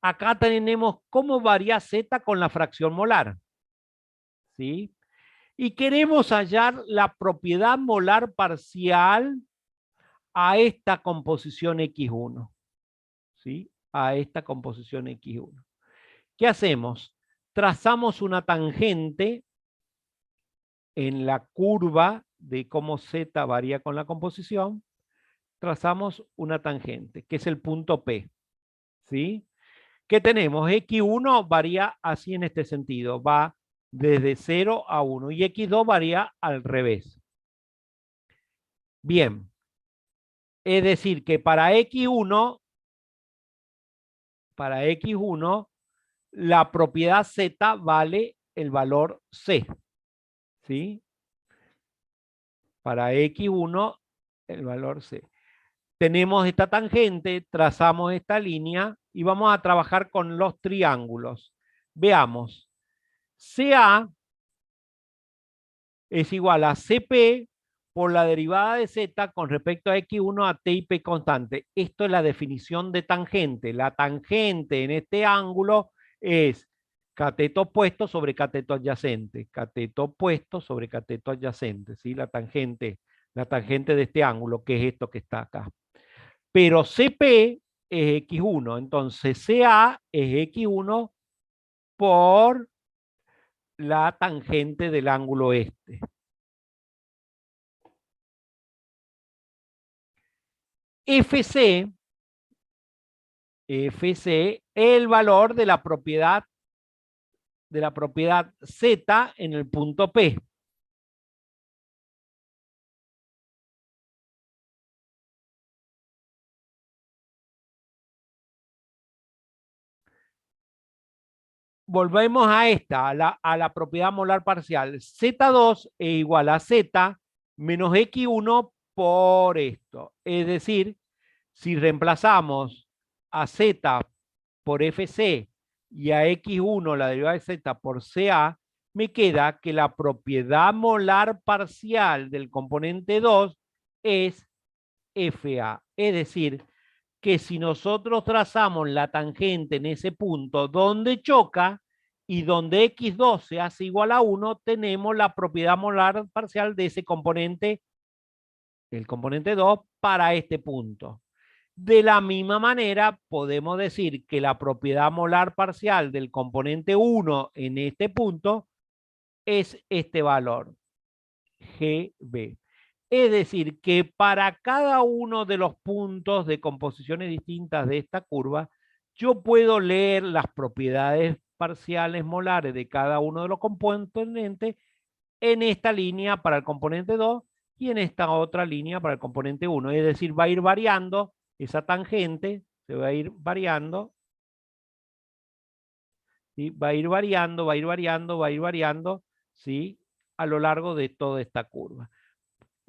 Acá tenemos cómo varía Z con la fracción molar. ¿Sí? Y queremos hallar la propiedad molar parcial a esta composición X1. ¿Sí? A esta composición X1. ¿Qué hacemos? Trazamos una tangente en la curva de cómo Z varía con la composición. Trazamos una tangente, que es el punto P. ¿Sí? ¿Qué tenemos? X1 varía así en este sentido. Va desde 0 a 1. Y X2 varía al revés. Bien. Es decir, que para X1, la propiedad Z vale el valor C. ¿Sí? Para X1, el valor C. Tenemos esta tangente, trazamos esta línea y vamos a trabajar con los triángulos. Veamos. CA es igual a CP por la derivada de Z con respecto a X1 a T y P constante. Esto es la definición de tangente. La tangente en este ángulo es cateto opuesto sobre cateto adyacente. Cateto opuesto sobre cateto adyacente. ¿Sí? La tangente de este ángulo, que es esto que está acá. Pero CP es X1. Entonces CA es X1 por la tangente del ángulo este. FC el valor de la propiedad Z en el punto P. Volvemos a esta, a la propiedad molar parcial. Z2 es igual a Z menos X1 por esto. Es decir, si reemplazamos a Z por FC y a X1 la derivada de Z por CA, me queda que la propiedad molar parcial del componente 2 es FA. Es decir, que si nosotros trazamos la tangente en ese punto donde choca y donde X2 se hace igual a 1, tenemos la propiedad molar parcial de ese componente, el componente 2, para este punto. De la misma manera, podemos decir que la propiedad molar parcial del componente 1 en este punto es este valor, GB. Es decir, que para cada uno de los puntos de composiciones distintas de esta curva, yo puedo leer las propiedades parciales molares de cada uno de los componentes en esta línea para el componente 2 y en esta otra línea para el componente 1. Es decir, va a ir variando esa tangente, se va a ir variando, ¿sí? Va a ir variando, va a ir variando, va a ir variando, ¿sí? A lo largo de toda esta curva.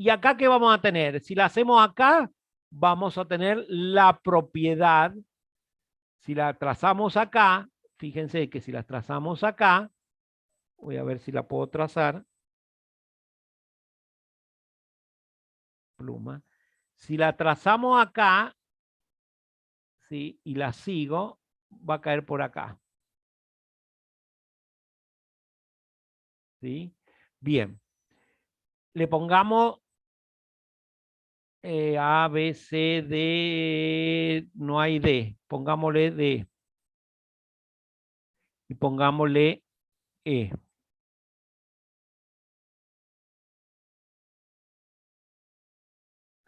¿Y acá qué vamos a tener? Si la hacemos acá, vamos a tener la propiedad. Si la trazamos acá, fíjense que si la trazamos acá, voy a ver si la puedo trazar. Pluma. Si la trazamos acá, ¿sí? Y la sigo, va a caer por acá. ¿Sí? Bien. Le pongamos A, B, C, D, no hay D. Pongámosle D. Y pongámosle E.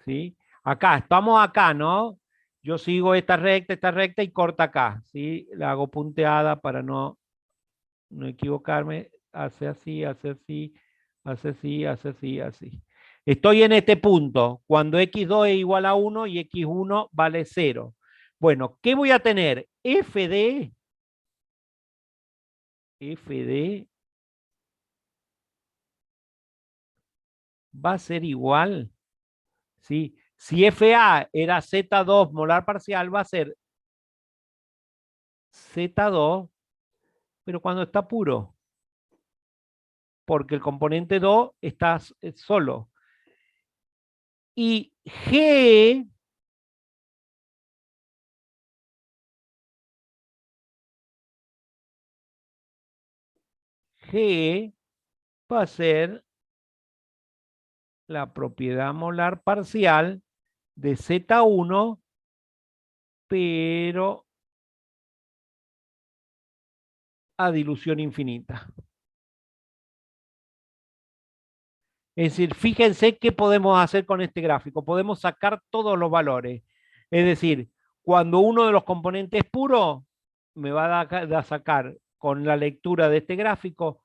¿Sí? Acá, estamos acá, ¿no? Yo sigo esta recta y corta acá, ¿sí? La hago punteada para no equivocarme. Hace así, hace así, hace así, hace así, así. Estoy en este punto, cuando x2 es igual a 1 y x1 vale 0. Bueno, ¿qué voy a tener? FD va a ser igual, ¿sí? Si FA era Z2 molar parcial, va a ser Z2, pero cuando está puro, porque el componente 2 está solo. Y G va a ser la propiedad molar parcial de Z1, pero a dilución infinita. Es decir, fíjense qué podemos hacer con este gráfico. Podemos sacar todos los valores. Es decir, cuando uno de los componentes es puro, me va a sacar con la lectura de este gráfico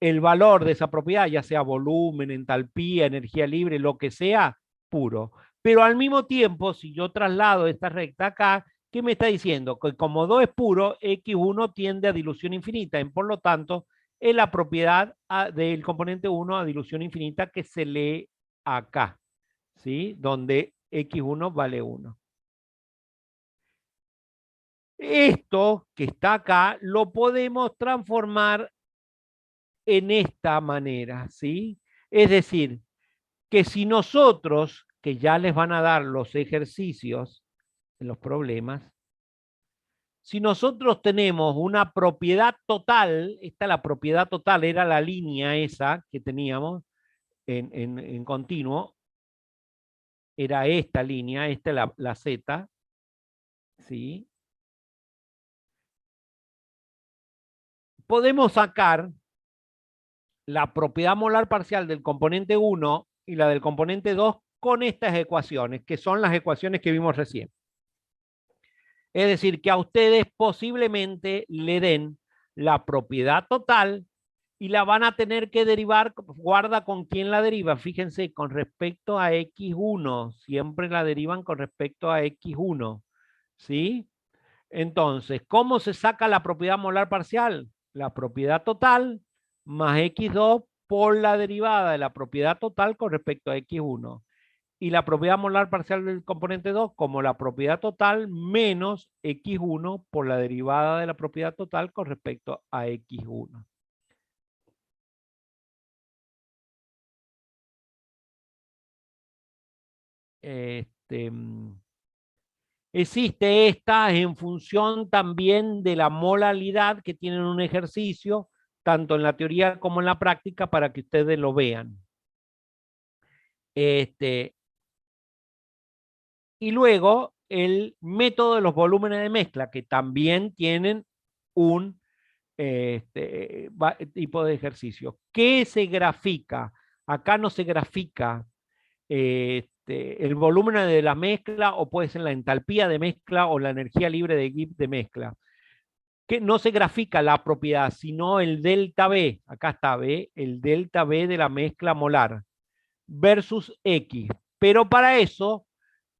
el valor de esa propiedad, ya sea volumen, entalpía, energía libre, lo que sea, puro. Pero al mismo tiempo, si yo traslado esta recta acá, ¿qué me está diciendo? Que como 2 es puro, X1 tiende a dilución infinita. Y por lo tanto, es la propiedad del componente 1 a dilución infinita que se lee acá, ¿sí? Donde X1 vale 1. Esto que está acá lo podemos transformar en esta manera, ¿sí? Es decir, que si nosotros, que ya les van a dar los ejercicios en los problemas, si nosotros tenemos una propiedad total, esta la propiedad total era la línea esa que teníamos en continuo, era esta línea, esta es la Z, ¿sí? Podemos sacar la propiedad molar parcial del componente 1 y la del componente 2 con estas ecuaciones, que son las ecuaciones que vimos recién. Es decir, que a ustedes posiblemente le den la propiedad total y la van a tener que derivar, guarda con quién la deriva, fíjense, con respecto a X1, siempre la derivan con respecto a X1, ¿sí? Entonces, ¿cómo se saca la propiedad molar parcial? La propiedad total más X2 por la derivada de la propiedad total con respecto a X1. Y la propiedad molar parcial del componente 2 como la propiedad total menos X1 por la derivada de la propiedad total con respecto a X1. Existe esta en función también de la molaridad que tienen un ejercicio, tanto en la teoría como en la práctica, para que ustedes lo vean. Y luego el método de los volúmenes de mezcla, que también tienen un tipo de ejercicio. ¿Qué se grafica? Acá no se grafica el volumen de la mezcla o puede ser la entalpía de mezcla o la energía libre de Gibbs de mezcla. Que no se grafica la propiedad, sino el delta B, acá está B, el delta B de la mezcla molar versus X. Pero para eso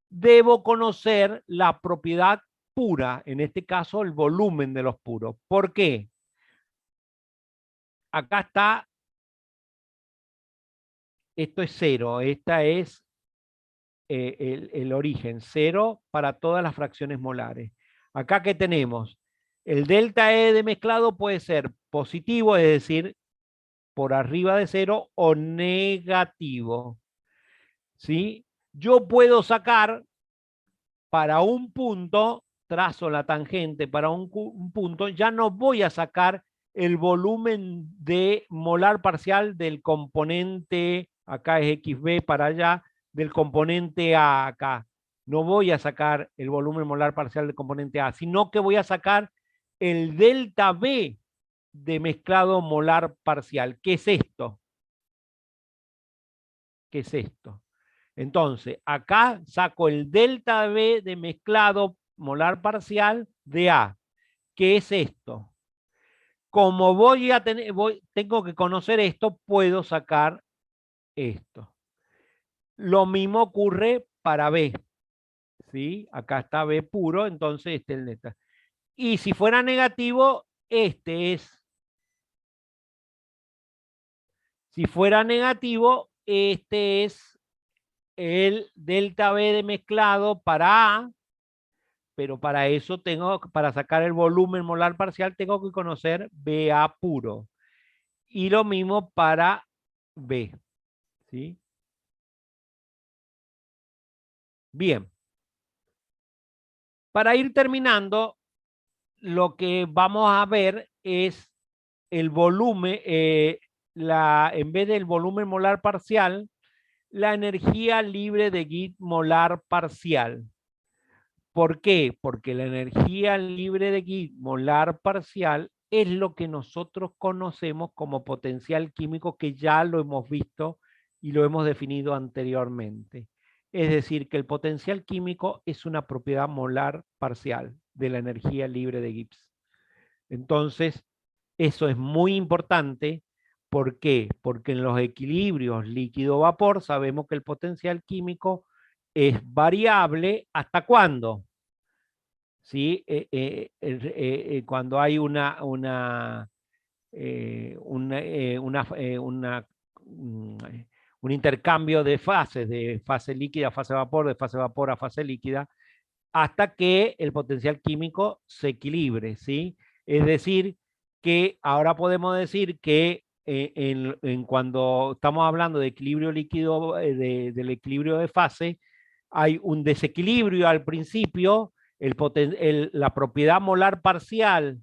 debo conocer la propiedad pura, en este caso el volumen de los puros. ¿Por qué? Acá está, esto es cero, esta es el origen, cero para todas las fracciones molares. Acá que tenemos, el delta E de mezclado puede ser positivo, es decir, por arriba de cero, o negativo. ¿Sí? Yo puedo sacar para un punto, trazo la tangente para un punto, ya no voy a sacar el volumen de molar parcial del componente, acá es XB para allá, del componente A acá. No voy a sacar el volumen molar parcial del componente A, sino que voy a sacar el delta B de mezclado molar parcial. ¿Qué es esto? ¿Qué es esto? Entonces, acá saco el delta B de mezclado molar parcial de A. ¿Qué es esto? Como tengo que conocer esto, puedo sacar esto. Lo mismo ocurre para B. ¿Sí? Acá está B puro, entonces este es el delta. Y si fuera negativo, este es. Si fuera negativo, este es el delta B de mezclado para A, pero para eso para sacar el volumen molar parcial, tengo que conocer BA puro. Y lo mismo para B. ¿Sí? Bien. Para ir terminando, lo que vamos a ver es el volumen, en vez del volumen molar parcial, la energía libre de Gibbs molar parcial. ¿Por qué? Porque la energía libre de Gibbs molar parcial es lo que nosotros conocemos como potencial químico, que ya lo hemos visto y lo hemos definido anteriormente. Es decir, que el potencial químico es una propiedad molar parcial de la energía libre de Gibbs. Entonces, eso es muy importante. ¿Por qué? Porque en los equilibrios líquido-vapor sabemos que el potencial químico es variable. ¿Hasta cuándo? ¿Sí? Cuando hay un intercambio de fases, de fase líquida a fase vapor, de fase vapor a fase líquida, hasta que el potencial químico se equilibre, ¿sí? Es decir, que ahora podemos decir que cuando estamos hablando de equilibrio líquido, del equilibrio de fase, hay un desequilibrio al principio, la propiedad molar parcial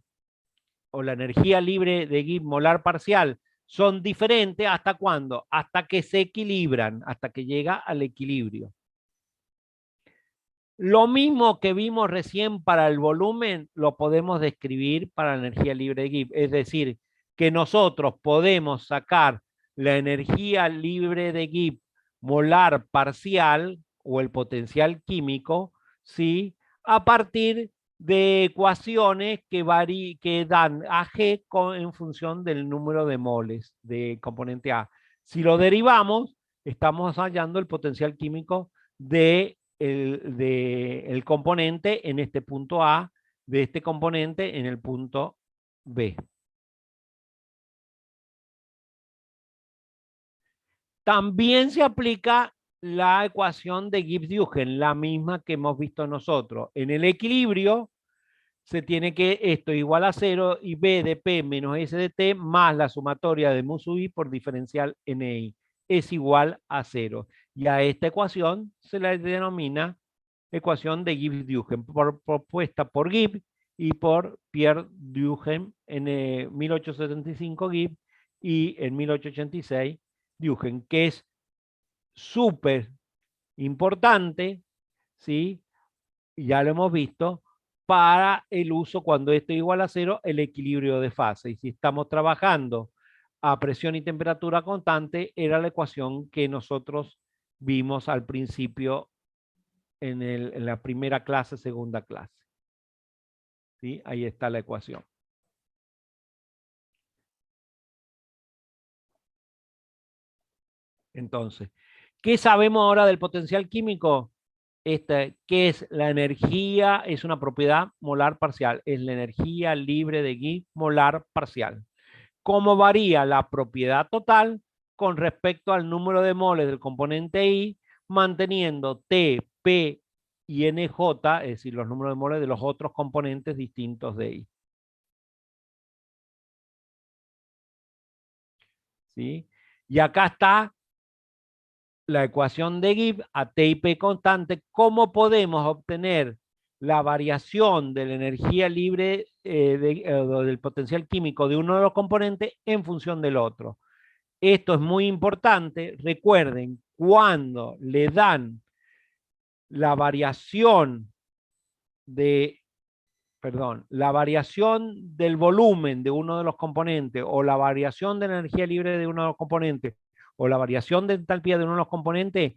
o la energía libre de Gibbs molar parcial son diferentes. ¿Hasta cuándo? Hasta que se equilibran, hasta que llega al equilibrio. Lo mismo que vimos recién para el volumen, lo podemos describir para la energía libre de Gibbs. Es decir, que nosotros podemos sacar la energía libre de Gibbs molar parcial o el potencial químico, ¿sí? A partir de ecuaciones que dan a G en función del número de moles de componente A. Si lo derivamos, estamos hallando el potencial químico de el componente en este punto A, de este componente en el punto B. También se aplica la ecuación de Gibbs-Duhem, la misma que hemos visto nosotros. En el equilibrio se tiene que esto igual a 0 y B de P menos S de T más la sumatoria de mu sub I por diferencial NI es igual a 0. Y a esta ecuación se la denomina ecuación de Gibbs-Duhem, propuesta por Gibbs y por Pierre Duhem en 1875 Gibbs y en 1886 Duhem, que es súper importante, ¿sí? Ya lo hemos visto, para el uso cuando esto es igual a 0, el equilibrio de fase. Y si estamos trabajando a presión y temperatura constante, era la ecuación que nosotros vimos al principio en la primera clase, segunda clase. ¿Sí? Ahí está la ecuación. Entonces, ¿qué sabemos ahora del potencial químico? ¿Qué es la energía? Es una propiedad molar parcial. Es la energía libre de Gibbs molar parcial. ¿Cómo varía la propiedad total con respecto al número de moles del componente I, manteniendo T, P y NJ, es decir, los números de moles de los otros componentes distintos de I? ¿Sí? Y acá está la ecuación de Gibbs a T y P constante. ¿Cómo podemos obtener la variación de la energía libre del potencial químico de uno de los componentes en función del otro? Esto es muy importante. Recuerden, cuando le dan la variación la variación del volumen de uno de los componentes o la variación de la energía libre de uno de los componentes o la variación de entalpía de uno de los componentes,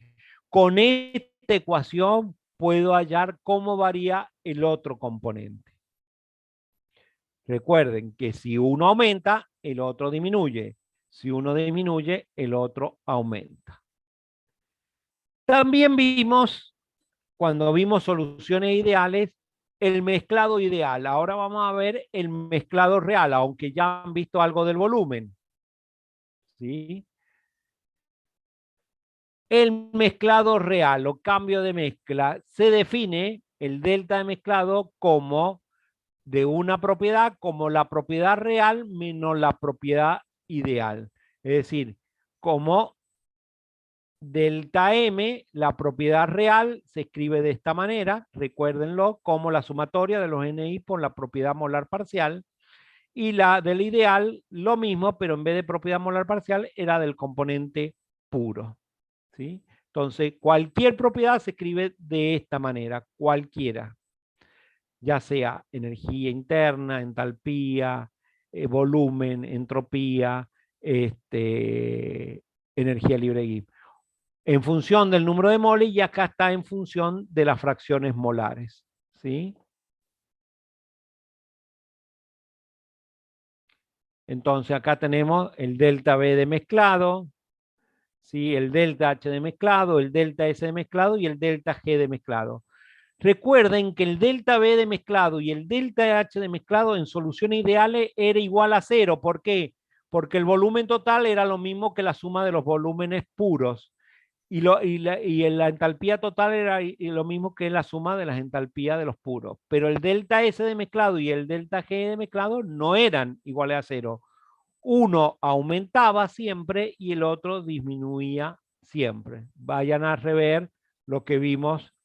con esta ecuación puedo hallar cómo varía el otro componente. Recuerden que si uno aumenta, el otro disminuye. Si uno disminuye, el otro aumenta. También vimos, cuando vimos soluciones ideales, el mezclado ideal. Ahora vamos a ver el mezclado real, aunque ya han visto algo del volumen. ¿Sí? El mezclado real o cambio de mezcla se define el delta de mezclado como de una propiedad como la propiedad real menos la propiedad ideal. Es decir, como delta M, la propiedad real se escribe de esta manera, recuérdenlo, como la sumatoria de los NI por la propiedad molar parcial, y la del ideal, lo mismo, pero en vez de propiedad molar parcial, era del componente puro. ¿Sí? Entonces, cualquier propiedad se escribe de esta manera, cualquiera, ya sea energía interna, entalpía, volumen, entropía, energía libre de Gibbs. En función del número de moles y acá está en función de las fracciones molares. ¿Sí? Entonces acá tenemos el delta B de mezclado, ¿sí? El delta H de mezclado, el delta S de mezclado y el delta G de mezclado. Recuerden que el delta B de mezclado y el delta H de mezclado en soluciones ideales era igual a cero. ¿Por qué? Porque el volumen total era lo mismo que la suma de los volúmenes puros. La entalpía total era lo mismo que la suma de las entalpías de los puros. Pero el delta S de mezclado y el delta G de mezclado no eran iguales a cero. Uno aumentaba siempre y el otro disminuía siempre. Vayan a rever lo que vimos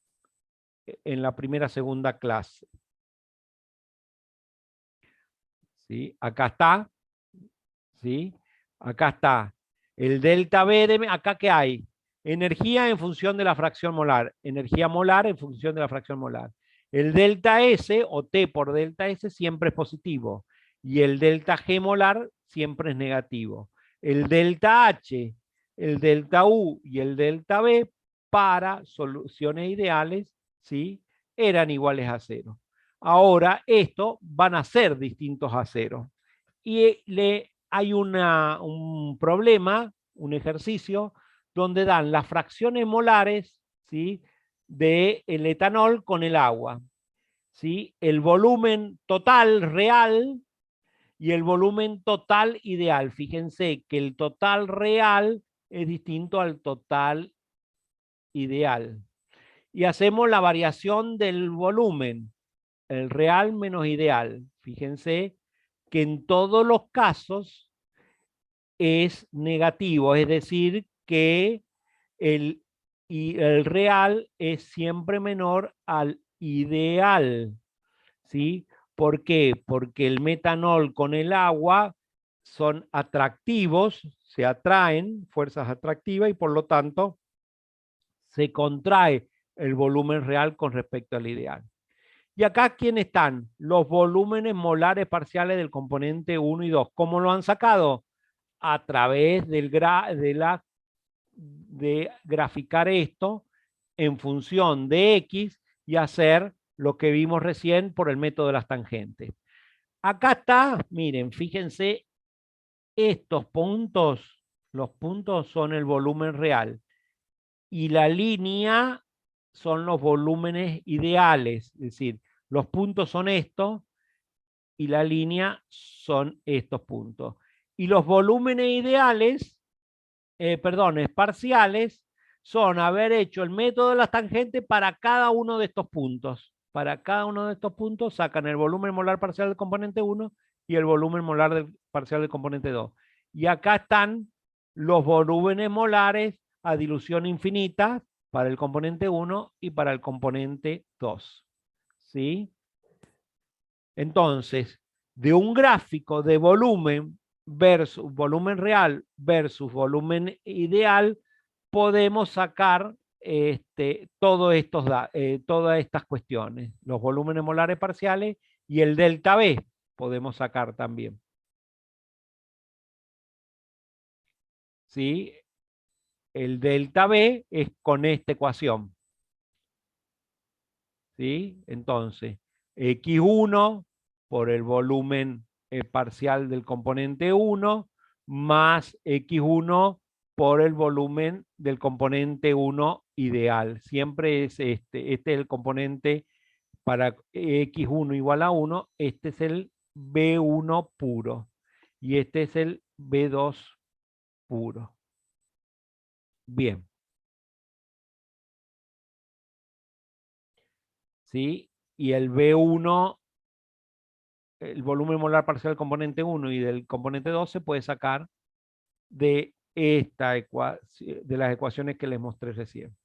en la segunda clase. ¿Sí? Acá está. ¿Sí? Acá está. El delta B de... Acá ¿qué hay? Energía en función de la fracción molar. Energía molar en función de la fracción molar. El delta S o T por delta S siempre es positivo. Y el delta G molar siempre es negativo. El delta H, el delta U y el delta B para soluciones ideales, ¿sí? Eran iguales a cero. Ahora, estos van a ser distintos a cero. Y hay un problema, un ejercicio, donde dan las fracciones molares, ¿sí? del etanol con el agua. ¿Sí? El volumen total real y el volumen total ideal. Fíjense que el total real es distinto al total ideal. Y hacemos la variación del volumen, el real menos ideal. Fíjense que en todos los casos es negativo, es decir, que el real es siempre menor al ideal. ¿Sí? ¿Por qué? Porque el metanol con el agua son atractivos, se atraen, fuerzas atractivas, y por lo tanto se contrae el volumen real con respecto al ideal. Y acá, ¿quiénes están? Los volúmenes molares parciales del componente 1 y 2. ¿Cómo lo han sacado? A través de graficar esto en función de X y hacer lo que vimos recién por el método de las tangentes. Acá está, miren, fíjense, estos puntos, los puntos son el volumen real y la línea son los volúmenes ideales, es decir, los puntos son estos y la línea son estos puntos. Y los volúmenes ideales, parciales, son haber hecho el método de las tangentes para cada uno de estos puntos. Para cada uno de estos puntos sacan el volumen molar parcial del componente 1 y el volumen molar parcial del componente 2. Y acá están los volúmenes molares a dilución infinita para el componente 1 y para el componente 2. ¿Sí? Entonces, de un gráfico de volumen versus volumen real versus volumen ideal, podemos sacar todas estas cuestiones, los volúmenes molares parciales y el delta B podemos sacar también. ¿Sí? El delta B es con esta ecuación. ¿Sí? Entonces, X1 por el volumen parcial del componente 1 más X1 por el volumen del componente 1 ideal. Siempre es este es el componente para X1 igual a 1, este es el B1 puro y este es el B2 puro. Bien. ¿Sí? Y el B1, el volumen molar parcial del componente 1 y del componente 2 se puede sacar de de las ecuaciones que les mostré recién.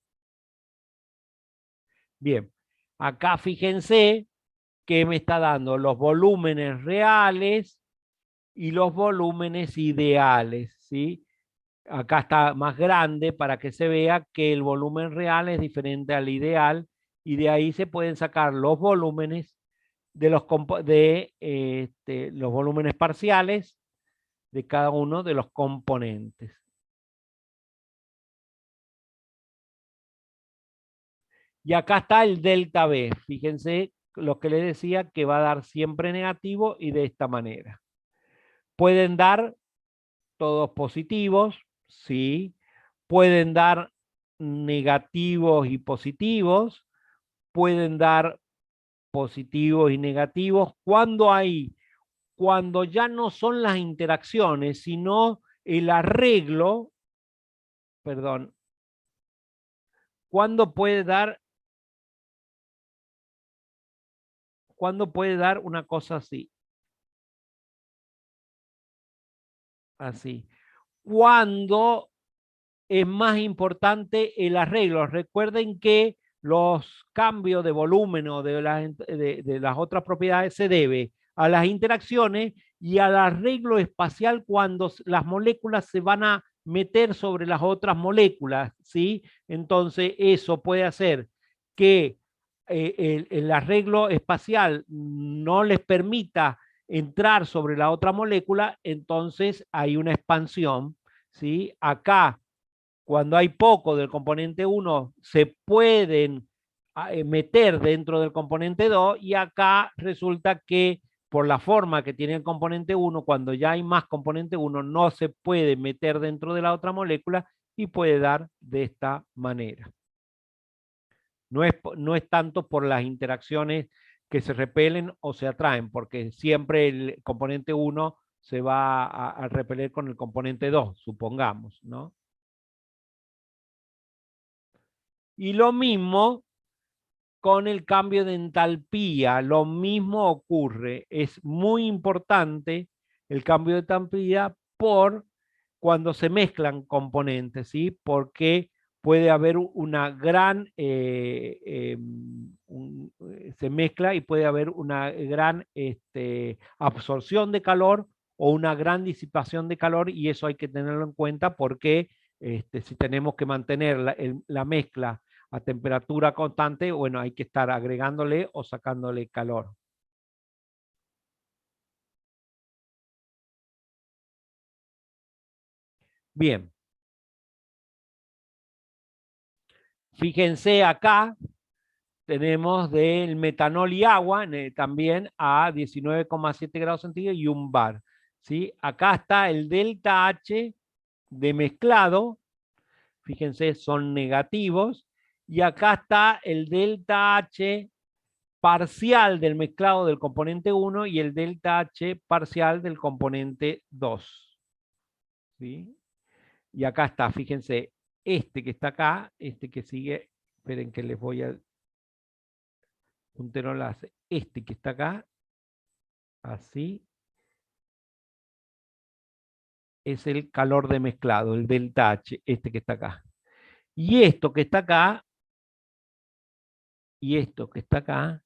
Bien, acá fíjense que me está dando los volúmenes reales y los volúmenes ideales, ¿sí? Acá está más grande para que se vea que el volumen real es diferente al ideal y de ahí se pueden sacar los volúmenes los volúmenes parciales de cada uno de los componentes. Y acá está el delta B. Fíjense lo que les decía, que va a dar siempre negativo y de esta manera. Pueden dar todos positivos, sí. Pueden dar negativos y positivos. Pueden dar positivos y negativos. Cuando ya no son las interacciones, sino el arreglo, perdón, ¿cuándo puede dar una cosa así? Así. Cuando es más importante el arreglo. Recuerden que los cambios de volumen o de las otras propiedades se debe a las interacciones y al arreglo espacial cuando las moléculas se van a meter sobre las otras moléculas, ¿sí? Entonces eso puede hacer que el arreglo espacial no les permita entrar sobre la otra molécula, entonces hay una expansión, ¿sí? Acá, cuando hay poco del componente 1, se pueden meter dentro del componente 2 y acá resulta que por la forma que tiene el componente 1, cuando ya hay más componente 1, no se puede meter dentro de la otra molécula y puede dar de esta manera. No es tanto por las interacciones que se repelen o se atraen, porque siempre el componente 1 se va a repeler con el componente 2, supongamos, ¿no? Y lo mismo con el cambio de entalpía, lo mismo ocurre. Es muy importante el cambio de entalpía por cuando se mezclan componentes, ¿sí? Porque puede haber una gran, se mezcla y puede haber una gran absorción de calor o una gran disipación de calor, y eso hay que tenerlo en cuenta porque si tenemos que mantener la mezcla a temperatura constante, bueno, hay que estar agregándole o sacándole calor. Bien. Fíjense acá, tenemos del metanol y agua también a 19,7 grados centígrados y un bar. ¿Sí? Acá está el delta H de mezclado, fíjense, son negativos, y acá está el delta H parcial del mezclado del componente 1 y el delta H parcial del componente 2. ¿Sí? Y acá está, fíjense, este que está acá, este que sigue, esperen que les voy a puntero enlace, este que está acá, así, es el calor de mezclado, el delta H, este que está acá. Y esto que está acá, y esto que está acá,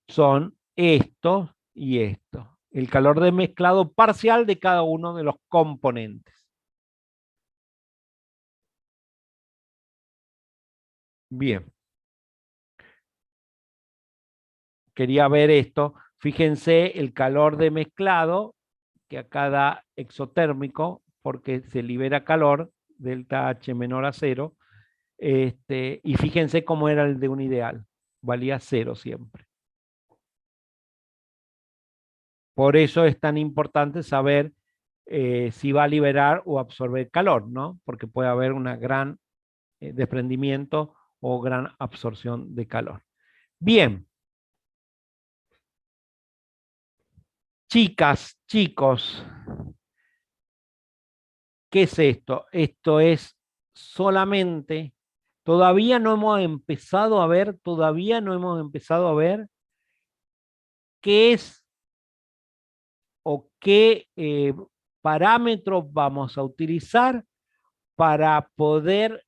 son estos y estos. El calor de mezclado parcial de cada uno de los componentes. Bien. Quería ver esto. Fíjense el calor de mezclado, que acá da exotérmico, porque se libera calor, delta H menor a 0. Y fíjense cómo era el de un ideal. Valía 0 siempre. Por eso es tan importante saber si va a liberar o absorber calor, ¿no? Porque puede haber una gran desprendimiento o gran absorción de calor. Bien. Chicas, chicos, ¿qué es esto? Esto es solamente, todavía no hemos empezado a ver, qué es o qué parámetros vamos a utilizar para poder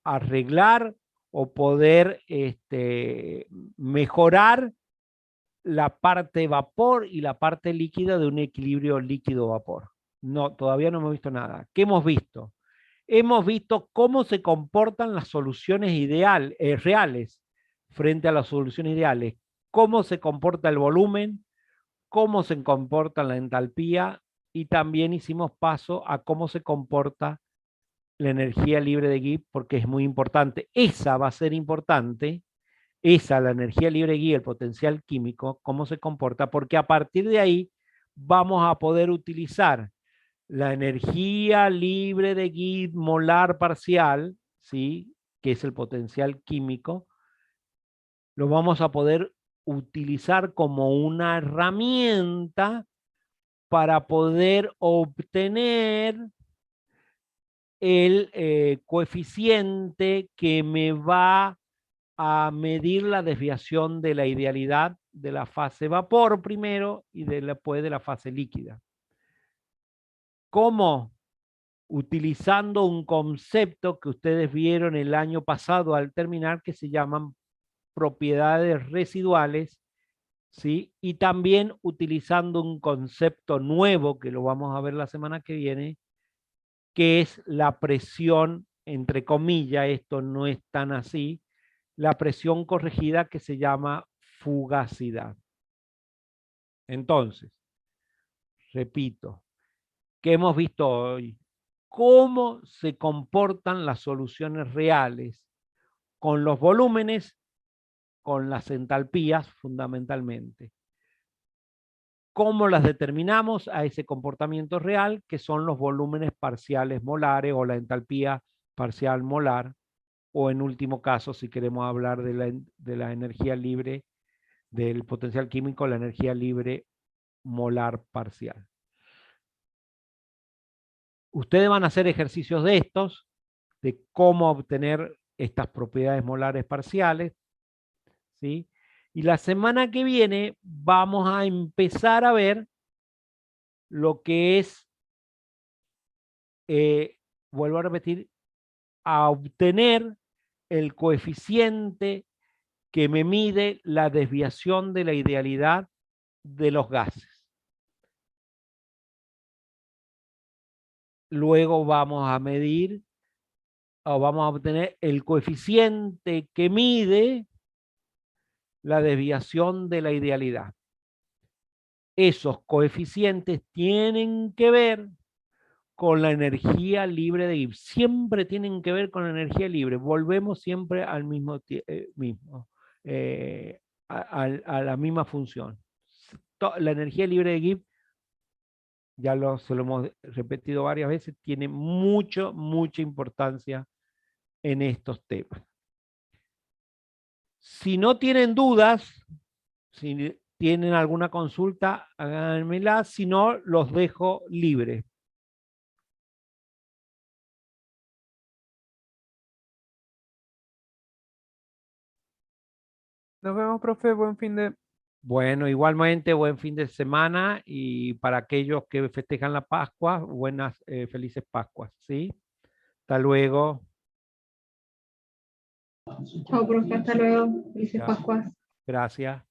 arreglar o poder mejorar la parte vapor y la parte líquida de un equilibrio líquido-vapor. No, todavía no hemos visto nada. ¿Qué hemos visto? Hemos visto cómo se comportan las soluciones reales frente a las soluciones ideales. cómo se comporta el volumen, cómo se comporta la entalpía y también hicimos paso a cómo se comporta la energía libre de Gibbs, porque es muy importante. Esa va a ser importante, la energía libre de Gibbs, el potencial químico, cómo se comporta, porque a partir de ahí vamos a poder utilizar la energía libre de Gibbs molar parcial, ¿sí? Que es el potencial químico, lo vamos a poder utilizar como una herramienta para poder obtener el coeficiente que me va a medir la desviación de la idealidad de la fase vapor primero y después de la fase líquida. ¿Cómo? Utilizando un concepto que ustedes vieron el año pasado al terminar, que se llaman propiedades residuales, ¿sí? Y también utilizando un concepto nuevo, que lo vamos a ver la semana que viene, que es la presión, entre comillas, esto no es tan así, la presión corregida que se llama fugacidad. Entonces, repito, ¿qué hemos visto hoy? Cómo se comportan las soluciones reales con los volúmenes, con las entalpías fundamentalmente. ¿Cómo las determinamos a ese comportamiento real, que son los volúmenes parciales molares o la entalpía parcial molar, o en último caso, si queremos hablar de la energía libre, del potencial químico, la energía libre molar parcial? Ustedes van a hacer ejercicios de estos, de cómo obtener estas propiedades molares parciales, ¿sí? Y la semana que viene vamos a empezar a ver lo que es, vuelvo a repetir, a obtener el coeficiente que me mide la desviación de la idealidad de los gases. Luego vamos a medir o vamos a obtener el coeficiente que mide la desviación de la idealidad. Esos coeficientes tienen que ver con la energía libre de Gibbs. Siempre tienen que ver con la energía libre. Volvemos siempre al mismo, a la misma función. La energía libre de Gibbs, ya se lo hemos repetido varias veces, tiene mucha importancia en estos temas. Si no tienen dudas, si tienen alguna consulta, háganmela, si no, los dejo libres. Nos vemos, profe. Buen fin de... Bueno, igualmente, buen fin de semana, y para aquellos que festejan la Pascua, buenas, felices Pascuas, ¿sí? Hasta luego. Chao, profe, hasta luego. Felices Pascuas. Gracias.